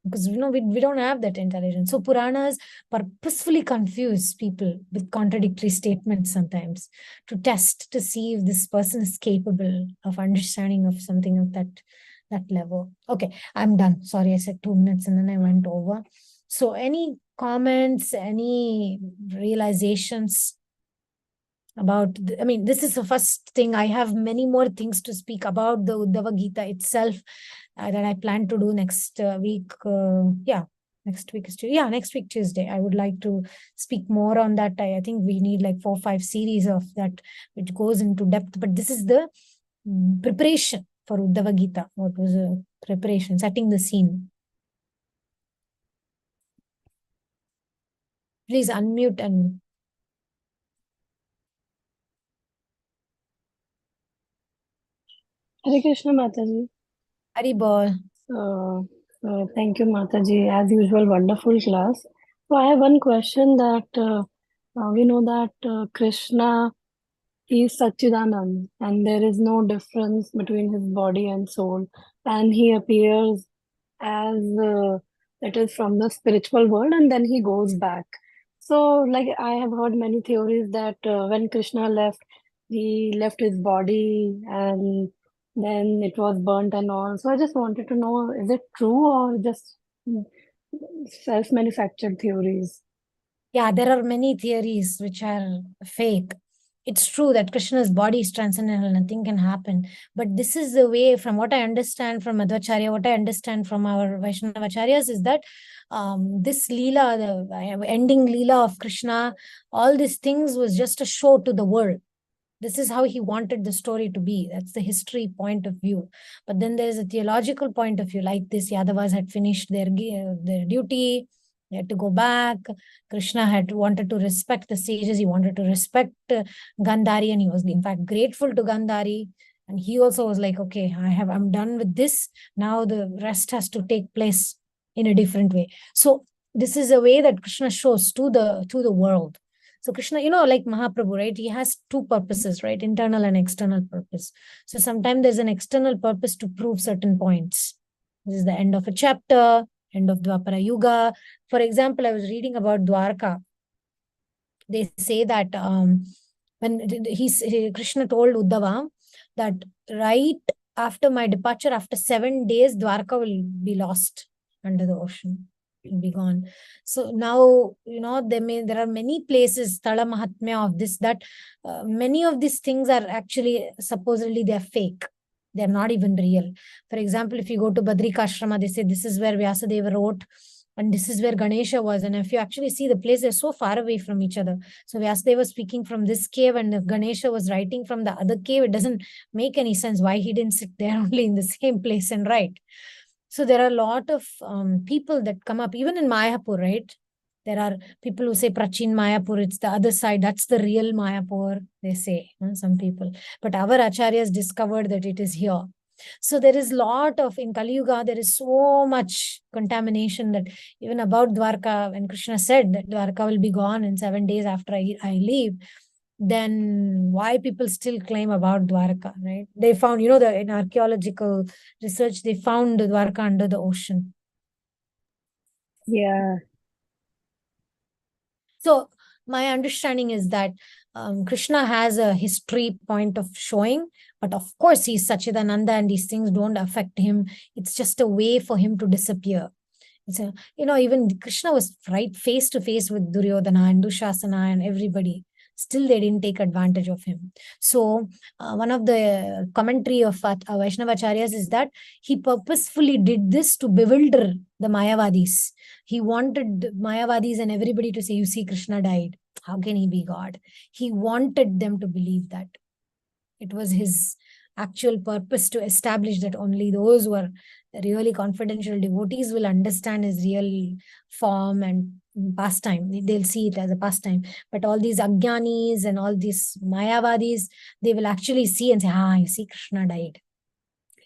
Speaker 2: Because we don't have that intelligence. So Puranas purposefully confuse people with contradictory statements sometimes to test to see if this person is capable of understanding of something of that level. Okay, I'm done. Sorry, I said 2 minutes and then I went over. So any comments, any realizations about, this is the first thing. I have many more things to speak about the Uddhava Gita itself that I plan to do next week. Next week is Tuesday. Next week, Tuesday. I would like to speak more on that. I think we need like 4 or 5 series of that, which goes into depth. But this is the preparation for Uddhava Gita. What was a preparation, setting the scene. Please unmute and
Speaker 4: Hare Krishna, Mataji.
Speaker 2: Hari Bol.
Speaker 4: Thank you, Mataji. As usual, wonderful class. So I have one question that we know that Krishna he is Satchidanand, and there is no difference between his body and soul. And he appears as it is from the spiritual world, and then he goes back. So, like I have heard many theories that when Krishna left, he left his body, and then it was burnt and all. So I just wanted to know, is it true or just self-manufactured theories?
Speaker 2: Yeah, there are many theories which are fake. It's true that Krishna's body is transcendental, nothing can happen. But this is the way, from what I understand from Madhvacharya, what I understand from our Vaishnavacharyas is that this Leela, the ending Leela of Krishna, all these things was just a show to the world. This is how he wanted the story to be. That's the history point of view. But then there is a theological point of view, like this Yadavas had finished their duty, they had to go back. Krishna had wanted to respect the sages, he wanted to respect Gandhari, and he was in fact grateful to Gandhari. And he also was like, okay, I'm done with this. Now the rest has to take place in a different way. So this is a way that Krishna shows to the world. So Krishna, like Mahaprabhu, right? He has two purposes, right? Internal and external purpose. So sometimes there's an external purpose to prove certain points. This is the end of a chapter, end of Dwapara Yuga. For example, I was reading about Dwarka. They say that when Krishna told Uddhava that right after my departure, after 7 days, Dwarka will be lost under the ocean. Will be gone. So now, there are many places, Thala Mahatmya of this, that many of these things are actually, supposedly they're fake. They're not even real. For example, if you go to Badrikashrama, they say this is where Vyasadeva wrote, and this is where Ganesha was. And if you actually see the place, they're so far away from each other. So Vyasadeva was speaking from this cave, and Ganesha was writing from the other cave. It doesn't make any sense why he didn't sit there only in the same place and write. So there are a lot of people that come up, even in Mayapur, right? There are people who say Prachin Mayapur, it's the other side. That's the real Mayapur, they say, some people. But our acharyas discovered that it is here. So there is lot of, in Kali Yuga, there is so much contamination that even about Dwarka, when Krishna said that Dwarka will be gone in 7 days after I leave, then why people still claim about Dwarka, right? They found, in archaeological research, they found Dwarka under the ocean.
Speaker 4: Yeah.
Speaker 2: So my understanding is that Krishna has a history point of showing, but of course he's Sachidananda and these things don't affect him. It's just a way for him to disappear. So, even Krishna was right face to face with Duryodhana and Dushasana and everybody. Still, they didn't take advantage of him. So, one of the commentary of Vaishnavacharyas is that he purposefully did this to bewilder the Mayavadis. He wanted Mayavadis and everybody to say, you see, Krishna died. How can he be God? He wanted them to believe that. It was his actual purpose to establish that only those who are really confidential devotees will understand his real form and pastime. They'll see it as a pastime. But all these Agyanis and all these Mayavadis, they will actually see and say, you see, Krishna died.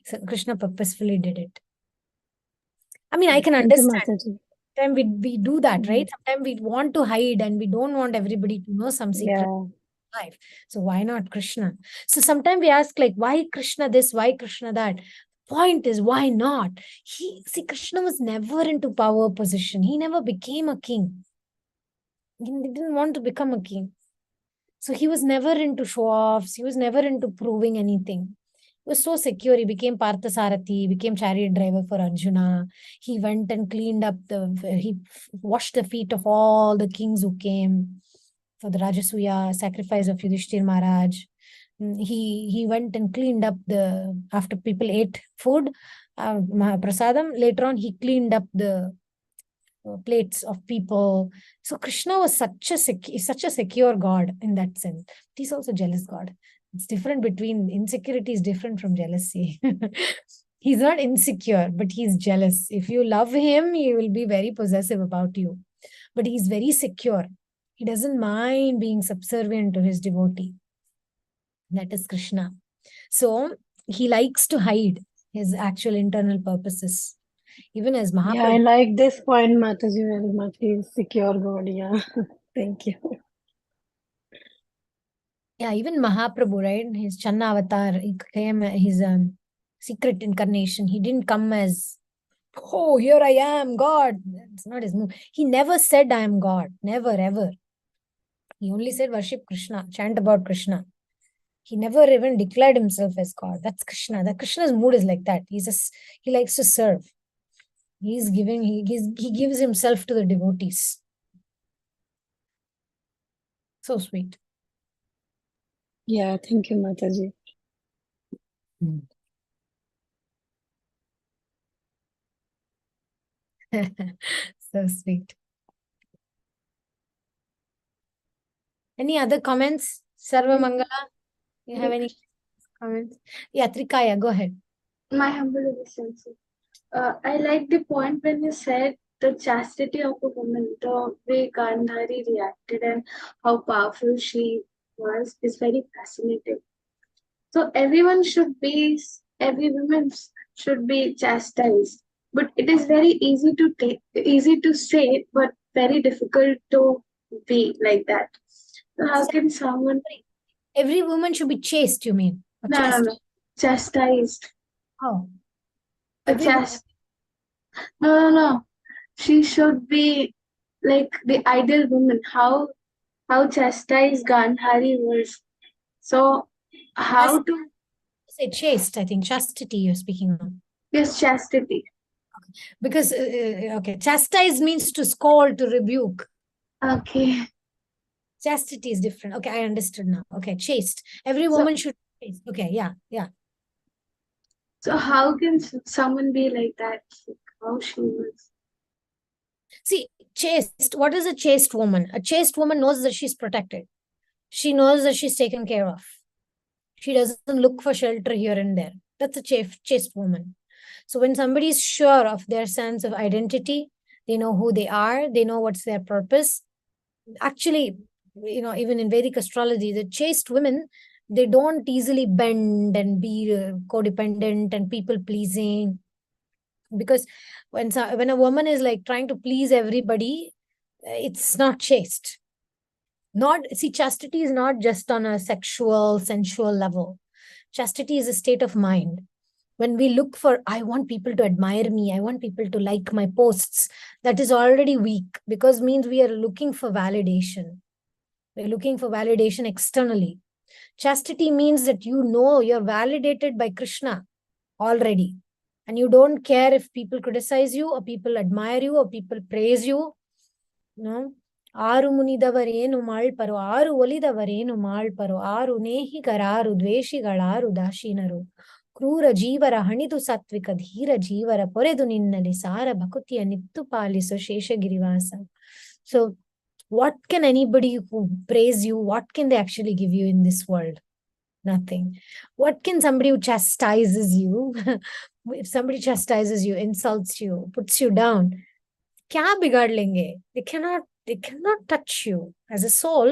Speaker 2: So Krishna purposefully did it. I mean, I can
Speaker 4: Thank you,
Speaker 2: understand.
Speaker 4: Mataji.
Speaker 2: Sometimes we do that, right? Sometimes we want to hide and we don't want everybody to know some secret.
Speaker 4: Yeah.
Speaker 2: Life. So why not Krishna? So sometimes we ask, like, why Krishna this, why Krishna that? Point is, why not? Krishna was never into power position. He never became a king. He didn't want to become a king. So he was never into show-offs. He was never into proving anything. He was so secure. He became Parthasarathi, became chariot driver for Arjuna. He went and cleaned up he washed the feet of all the kings who came for the Rajasuya sacrifice of Yudhishthir Maharaj. He went and cleaned up after people ate food, Prasadam, later on he cleaned up the plates of people. So Krishna was such a secure God in that sense. He's also jealous God. It's different between insecurity is different from jealousy. He's not insecure, but he's jealous. If you love him, he will be very possessive about you. But he's very secure. He doesn't mind being subservient to his devotee. That is Krishna. So he likes to hide his actual internal purposes. Even as Mahaprabhu.
Speaker 4: Yeah, I like this point, Mataji, very much. He's secure God. Yeah. Thank you.
Speaker 2: Yeah, even Mahaprabhu, right? His Channa avatar, he came, his secret incarnation. He didn't come as, oh, here I am, God. That's not his move. He never said, I am God. Never, ever. He only said, worship Krishna, chant about Krishna. He never even declared himself as God. That's Krishna. That Krishna's mood is like that. He likes to serve. He gives himself to the devotees. So sweet.
Speaker 4: Yeah, thank you, Mataji.
Speaker 2: So sweet. Any other comments? Sarva Mangala, you have any comments? Yeah, Trikaya, go ahead.
Speaker 5: My humble obeisance. I like the point when you said the chastity of a woman, the way Gandhari reacted and how powerful she was is very fascinating. So every woman should be chastised. But it is very easy to say, but very difficult to be like that. So how can someone?
Speaker 2: Every woman should be chaste, you mean? Or
Speaker 5: No, chastised.
Speaker 2: Oh.
Speaker 5: A
Speaker 2: Every woman.
Speaker 5: No. She should be like the ideal woman. How chastised Gandhari was. So how to
Speaker 2: say chaste, I think. Chastity you're speaking of.
Speaker 5: yes, chastity.
Speaker 2: Because, okay, chastise means to scold, to rebuke.
Speaker 5: Okay.
Speaker 2: Chastity is different. Okay, I understood now. Okay, chaste. Every woman should be chaste. Okay, yeah.
Speaker 5: So how can someone be like that? How she was.
Speaker 2: See, chaste, what is a chaste woman? A chaste woman knows that she's protected. She knows that she's taken care of. She doesn't look for shelter here and there. That's a chaste woman. So when somebody is sure of their sense of identity, they know who they are, they know what's their purpose. Actually, even in Vedic astrology, the chaste women, they don't easily bend and be codependent and people pleasing. Because when a woman is like trying to please everybody, it's not chaste. Chastity is not just on a sexual, sensual level. Chastity is a state of mind. When we look for, I want people to admire me, I want people to like my posts, that is already weak, because means we are looking for validation. We're looking for validation externally. Chastity means that you're validated by Krishna already. And you don't care if people criticize you or people admire you or people praise you. No. ಆರು ಮುನಿದವರೇನು ಮಾಳ್ಪರು ಆರು ಒಲಿದವರೇನು ಮಾಳ್ಪರು ಆರು ನೇಹಿಗರಾರು ದ್ವೇಷಿಗಳಾರು ದಾಶೀನರು ಕ್ರೂರ ಜೀವರ ಹಣಿದು ಸಾತ್ವಿಕ ಧೀರ ಜೀವರ ಪೊರೆದು ನಿನ್ನಲಿ ಸಾರ ಭಕುತಿಯ ನಿತ್ತು ಪಾಲಿಸು ಶೇಷಗಿರಿವಾಸ. So what can anybody who praise you, what can they actually give you in this world? Nothing. What can somebody who chastises you, if somebody chastises you, insults you, puts you down, kya bigad lenge? They cannot touch you. As a soul,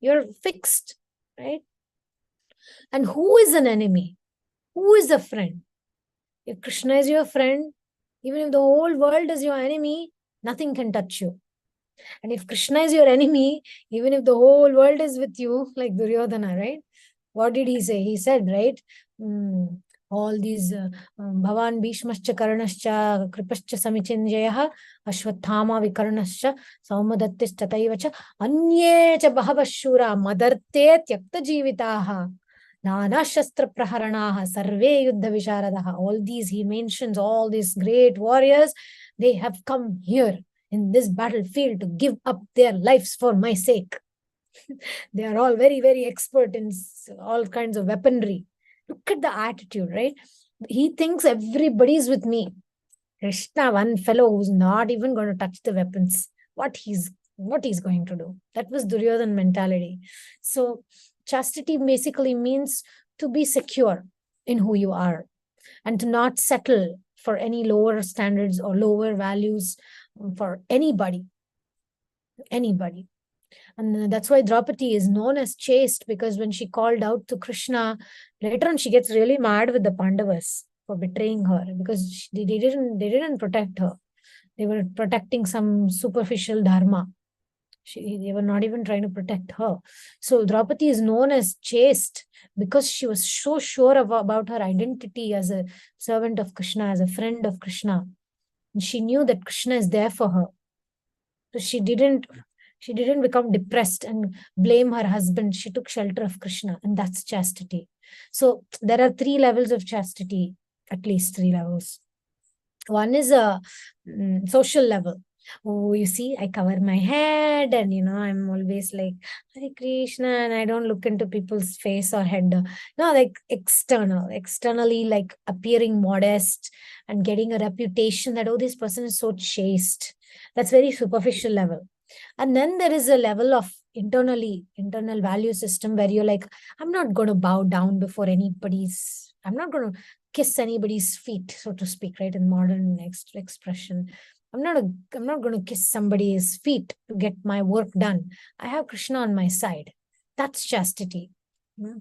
Speaker 2: you're fixed, right? And who is an enemy? Who is a friend? If Krishna is your friend, even if the whole world is your enemy, nothing can touch you. And if Krishna is your enemy, even if the whole world is with you, like Duryodhana, right? What did he say? He said, right? All these Bhavan Bhishmascha Karnascha Kripascha Samichinjaya Ashwathama Vikarnascha Saumadattis Tataivacha Anye cha Bhavashura Madarte Tyakta Jivitaha Nana Shastra Praharanaha Sarve Yuddha Visharadaha. All these, he mentions all these great warriors, they have come here in this battlefield to give up their lives for my sake. They are all very, very expert in all kinds of weaponry. Look at the attitude, right? He thinks everybody is with me. Krishna, one fellow who's not even going to touch the weapons. What he's going to do? That was Duryodhana mentality. So chastity basically means to be secure in who you are and to not settle for any lower standards or lower values for anybody. And that's why Draupadi is known as chaste, because when she called out to Krishna, later on she gets really mad with the Pandavas for betraying her, because they didn't protect her. They were protecting some superficial dharma. They were not even trying to protect her. So Draupadi is known as chaste because she was so sure about her identity as a servant of Krishna, as a friend of Krishna. And she knew that Krishna is there for her. So she didn't become depressed and blame her husband. She took shelter of Krishna, and that's chastity. So there are 3 levels of chastity, at least 3 levels. One is a social level. Oh, you see, I cover my head and, I'm always like, Hare Krishna, and I don't look into people's face or head. No, like externally, like appearing modest and getting a reputation that, oh, this person is so chaste. That's very superficial level. And then there is a level of internal value system where you're like, I'm not going to bow down before I'm not going to kiss anybody's feet, so to speak, right? In modern expression. I'm not going to kiss somebody's feet to get my work done. I have Krishna on my side. That's chastity.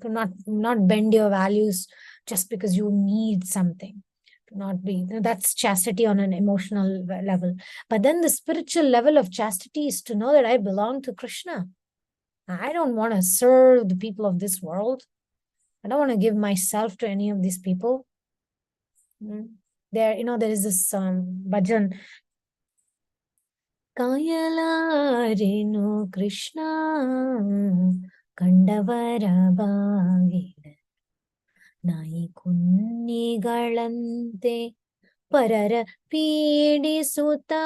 Speaker 2: To not bend your values just because you need something. To not be, that's chastity on an emotional level. But then the spiritual level of chastity is to know that I belong to Krishna. I don't want to serve the people of this world. I don't want to give myself to any of these people. There is this bhajan. Kayalarenu Krishna Kandavara Bhagida Nai Kunnigalante Parara Pidisuta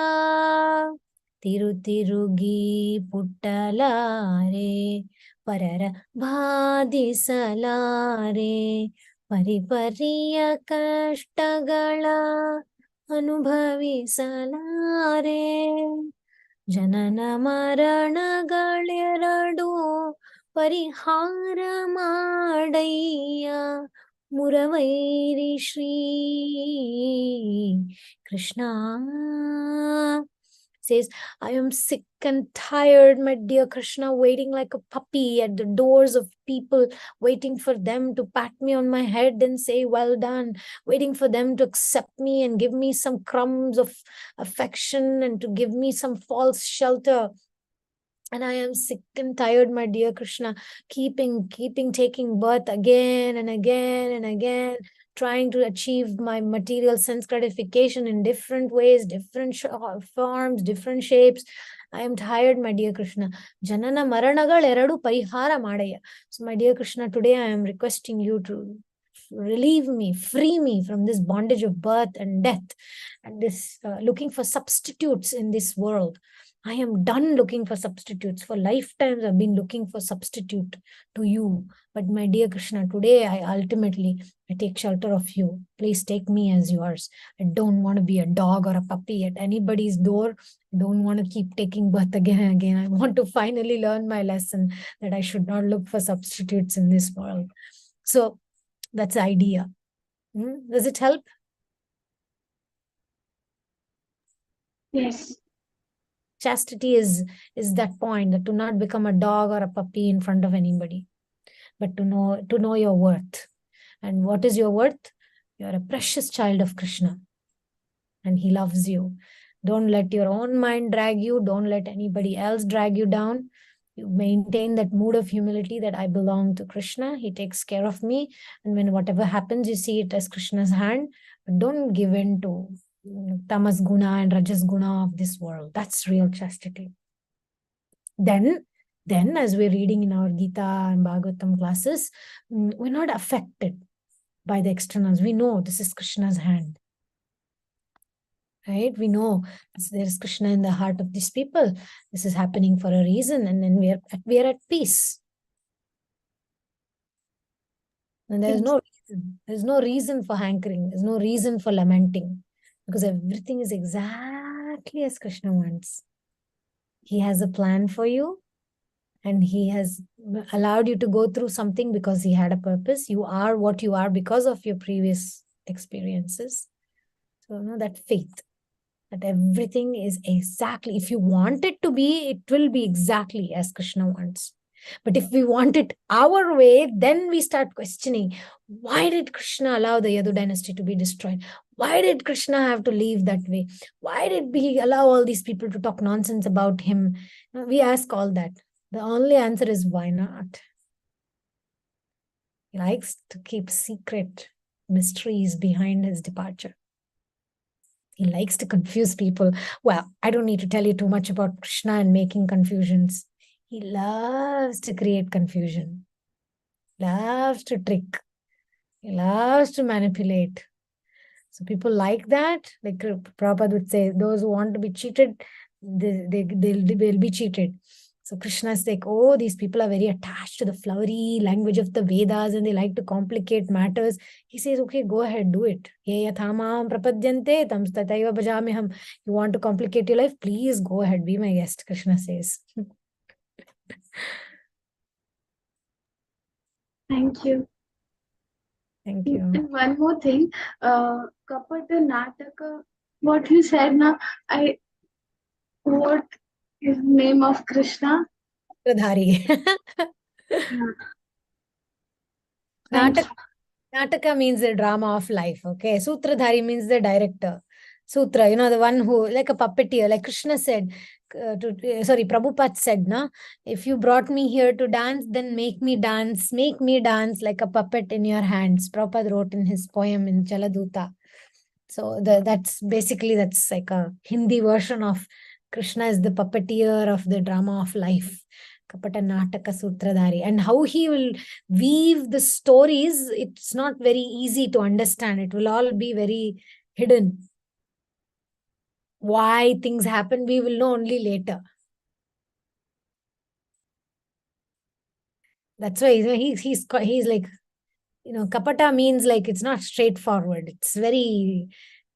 Speaker 2: Tirugi Puttalare Parara Bhadisalare Paripariya Kashtagala Anubhavisalare ಜನನ ಮರಣಗಳೆರಡು ಪರಿಹಾರ ಮಾಡಯ್ಯ ಮುರವೈರಿ Shri Krishna says, I am sick and tired, my dear Krishna, waiting like a puppy at the doors of people, waiting for them to pat me on my head and say, well done, waiting for them to accept me and give me some crumbs of affection and to give me some false shelter. And I am sick and tired, my dear Krishna, keeping taking birth again and again and again, trying to achieve my material sense gratification in different ways, different forms, different shapes. I am tired, my dear Krishna. Janana maranagal eradu parihara madaya. So, my dear Krishna, today I am requesting you to relieve me, free me from this bondage of birth and death and this looking for substitutes in this world. I am done looking for substitutes. For lifetimes, I've been looking for substitute to you. But my dear Krishna, today I take shelter of you. Please take me as yours. I don't want to be a dog or a puppy at anybody's door. I don't want to keep taking birth again and again. I want to finally learn my lesson that I should not look for substitutes in this world. So that's the idea. Does it help?
Speaker 5: Yes.
Speaker 2: Chastity is that point, that to not become a dog or a puppy in front of anybody, but to know your worth. And what is your worth? You're a precious child of Krishna, and he loves you. Don't let your own mind drag you. Don't let anybody else drag you down. You maintain that mood of humility that I belong to Krishna. He takes care of me. And when whatever happens, you see it as Krishna's hand. But don't give in to tamas guna and rajas guna of this world. That's real chastity. Then as we're reading in our Gita and Bhagavatam classes, we're not affected by the externals. We know this is Krishna's hand. Right? We know there is Krishna in the heart of these people. This is happening for a reason, and then we are at peace. And there's no reason for hankering. There's no reason for lamenting, because everything is exactly as Krishna wants. He has a plan for you, and he has allowed you to go through something because he had a purpose. You are what you are because of your previous experiences. So, that faith that everything is exactly, if you want it to be, it will be exactly as Krishna wants. But if we want it our way, then we start questioning, why did Krishna allow the Yadu dynasty to be destroyed? Why did Krishna have to leave that way? Why did he allow all these people to talk nonsense about him? We ask all that. The only answer is why not? He likes to keep secret mysteries behind his departure. He likes to confuse people. Well, I don't need to tell you too much about Krishna and making confusions. He loves to create confusion, loves to trick, he loves to manipulate. So people like that. Like Prabhupada would say, those who want to be cheated, they'll be cheated. So Krishna is like, oh, these people are very attached to the flowery language of the Vedas and they like to complicate matters. He says, okay, go ahead, do it. Ye yathamam prapadyante tam tataiva bhajamiham. You want to complicate your life? Please go ahead, be my guest, Krishna says.
Speaker 5: Thank you.
Speaker 2: Thank you.
Speaker 5: And one more thing, Kapata Nataka, what you said now, what is the name of Krishna?
Speaker 2: Sutradhari.
Speaker 5: Thank you.
Speaker 2: Nataka means the drama of life, okay? Sutradhari means the director. Sutra, the one who, like a puppeteer, like Krishna said, Prabhupada said, na, if you brought me here to dance, then make me dance like a puppet in your hands. Prabhupada wrote in his poem in Jaladuta. So that's like a Hindi version of Krishna is the puppeteer of the drama of life. Kapata Nataka Sutradhari. And how he will weave the stories, it's not very easy to understand. It will all be very hidden. Why things happen, we will know only later. That's why he's like, Kapata means like it's not straightforward. It's very,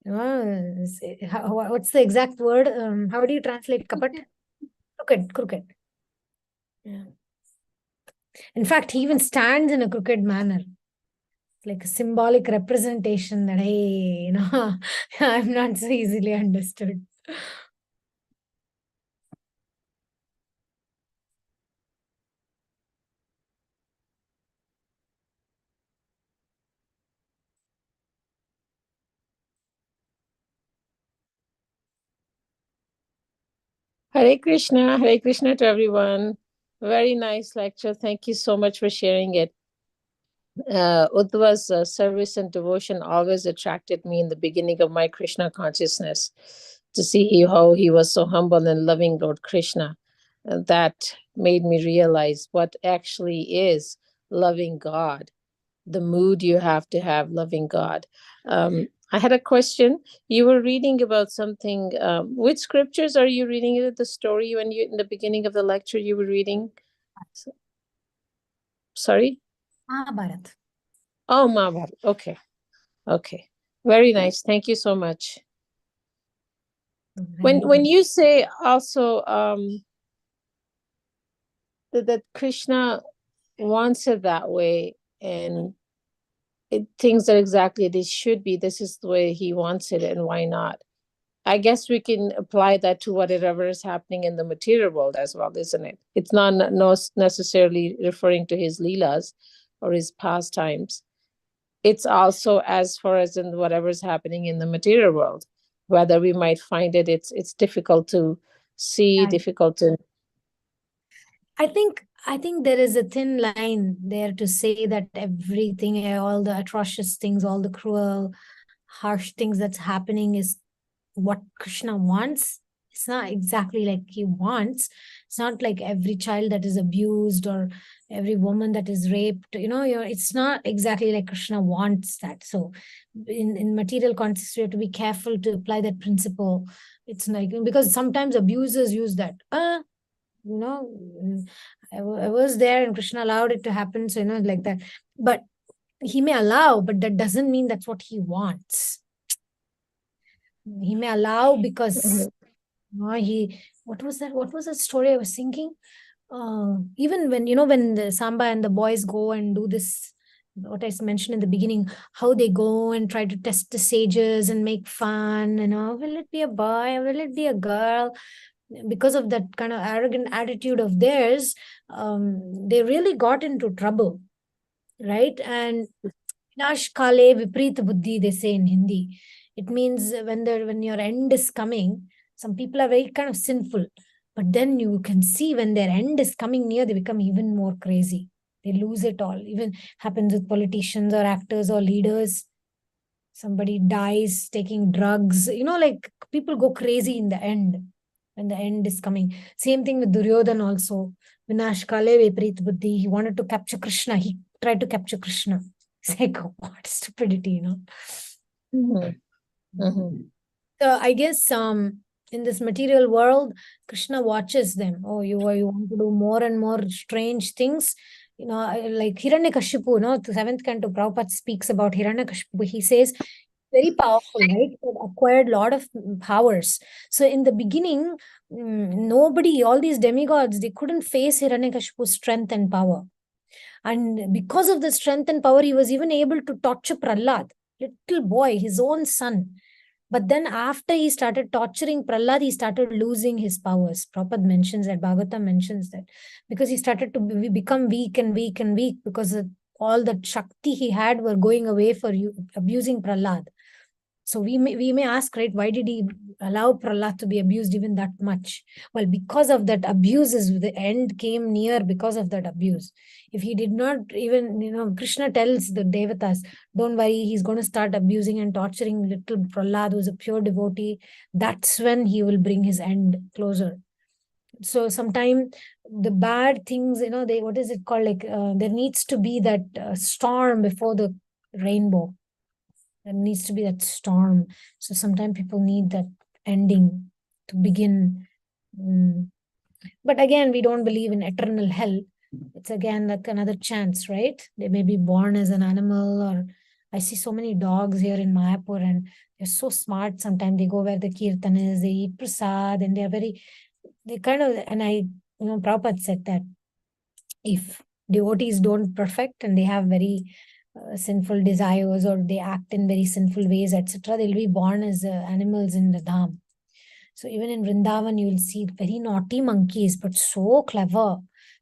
Speaker 2: what's the exact word? How do you translate kapat? Crooked. Yeah. In fact, he even stands in a crooked manner. It's like a symbolic representation that, hey, I'm not so easily understood.
Speaker 6: Hare Krishna to everyone. Very nice lecture. Thank you so much for sharing it. Uddhava's service and devotion always attracted me in the beginning of my Krishna consciousness to see how he was so humble and loving Lord Krishna. That made me realize what actually is loving God, the mood you have to have loving God. I had a question. You were reading about something. Which scriptures are you reading? Is it the story when you in the beginning of the lecture you were reading? Sorry?
Speaker 2: Mahabharata.
Speaker 6: Oh, Mahabharata. Okay. Very nice. Thank you so much. When you say also that Krishna wants it that way and things are exactly they should be, this is the way he wants it, and why not? I guess we can apply that to whatever is happening in the material world as well, isn't it? It's not necessarily referring to his leelas or his pastimes. It's also as far as in whatever's happening in the material world, whether we might find it's difficult to see,
Speaker 2: Right.
Speaker 6: difficult to.
Speaker 2: I think there is a thin line there to say that everything, all the atrocious things, all the cruel, harsh things that's happening is what Krishna wants. It's not exactly like he wants. It's not like every child that is abused or every woman that is raped. It's not exactly like Krishna wants that. So in material context, we have to be careful to apply that principle. It's like, because sometimes abusers use that. I was there and Krishna allowed it to happen. So, like that. But he may allow, but that doesn't mean that's what he wants. He may allow because what was that story I was thinking? Even when the Samba and the boys go and do this, what I mentioned in the beginning, how they go and try to test the sages and make fun, will it be a boy? Will it be a girl? Because of that kind of arrogant attitude of theirs, they really got into trouble, right? And Vinash Kale Vipreet Buddhi, they say in Hindi. It means when your end is coming, some people are very kind of sinful, but then you can see when their end is coming near, they become even more crazy. They lose it all. Even happens with politicians or actors or leaders. Somebody dies taking drugs, like people go crazy in the end when the end is coming. Same thing with Duryodhan also. Vinash Kale Viparit Buddhi. He wanted to capture Krishna. He tried to capture Krishna. It's like, what stupidity,
Speaker 6: Mhm. Mhm.
Speaker 2: So I guess in this material world, Krishna watches them. Oh, you want to do more and more strange things. Like Hiranyakashipu, the seventh canto, Prabhupada speaks about Hiranyakashipu. He says, very powerful, right? He had acquired a lot of powers. So in the beginning, nobody, all these demigods, they couldn't face Hiranyakashipu's strength and power. And because of the strength and power, he was even able to torture Prahlad, little boy, his own son. But then after he started torturing Prahlad, he started losing his powers. Prabhupada mentions that, Bhagavatam mentions that, because he started to become weak and weak and weak because all the Shakti he had were going away for abusing Prahlad. So we may ask, right, why did he allow Prahlad to be abused even that much? Well, because of that abuse, the end came near because of that abuse. If he did not even, Krishna tells the Devatas, don't worry, he's going to start abusing and torturing little Prahlad, who's a pure devotee. That's when he will bring his end closer. So sometime the bad things, what is it called? Like there needs to be that storm before the rainbow. There needs to be that storm. So sometimes people need that ending to begin. But again, we don't believe in eternal hell. It's again like another chance, right? They may be born as an animal, or I see so many dogs here in Mayapur and they're so smart. Sometimes they go where the kirtan is, they eat prasad, and Prabhupada said that if devotees don't perfect and they have very sinful desires, or they act in very sinful ways, etc., they'll be born as animals in the dham. So even in Vrindavan, you will see very naughty monkeys, but so clever.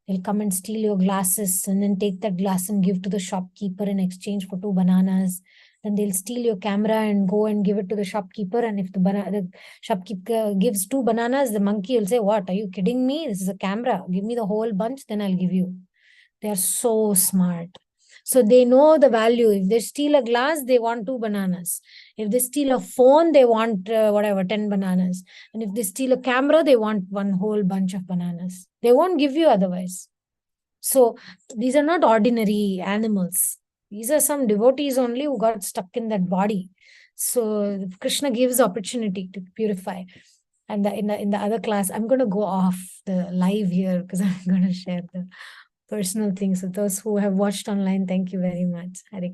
Speaker 2: They'll come and steal your glasses and then take that glass and give to the shopkeeper in exchange for 2 bananas. Then they'll steal your camera and go and give it to the shopkeeper. And if the shopkeeper gives 2 bananas, the monkey will say, what, are you kidding me? This is a camera. Give me the whole bunch, then I'll give you. They are so smart. So they know the value. If they steal a glass, they want 2 bananas. If they steal a phone, they want 10 bananas. And if they steal a camera, they want one whole bunch of bananas. They won't give you otherwise. So these are not ordinary animals. These are some devotees only who got stuck in that body. So Krishna gives opportunity to purify. And in the other class, I'm going to go off the live here because I'm going to share the personal things. So those who have watched online, thank you very much. Hare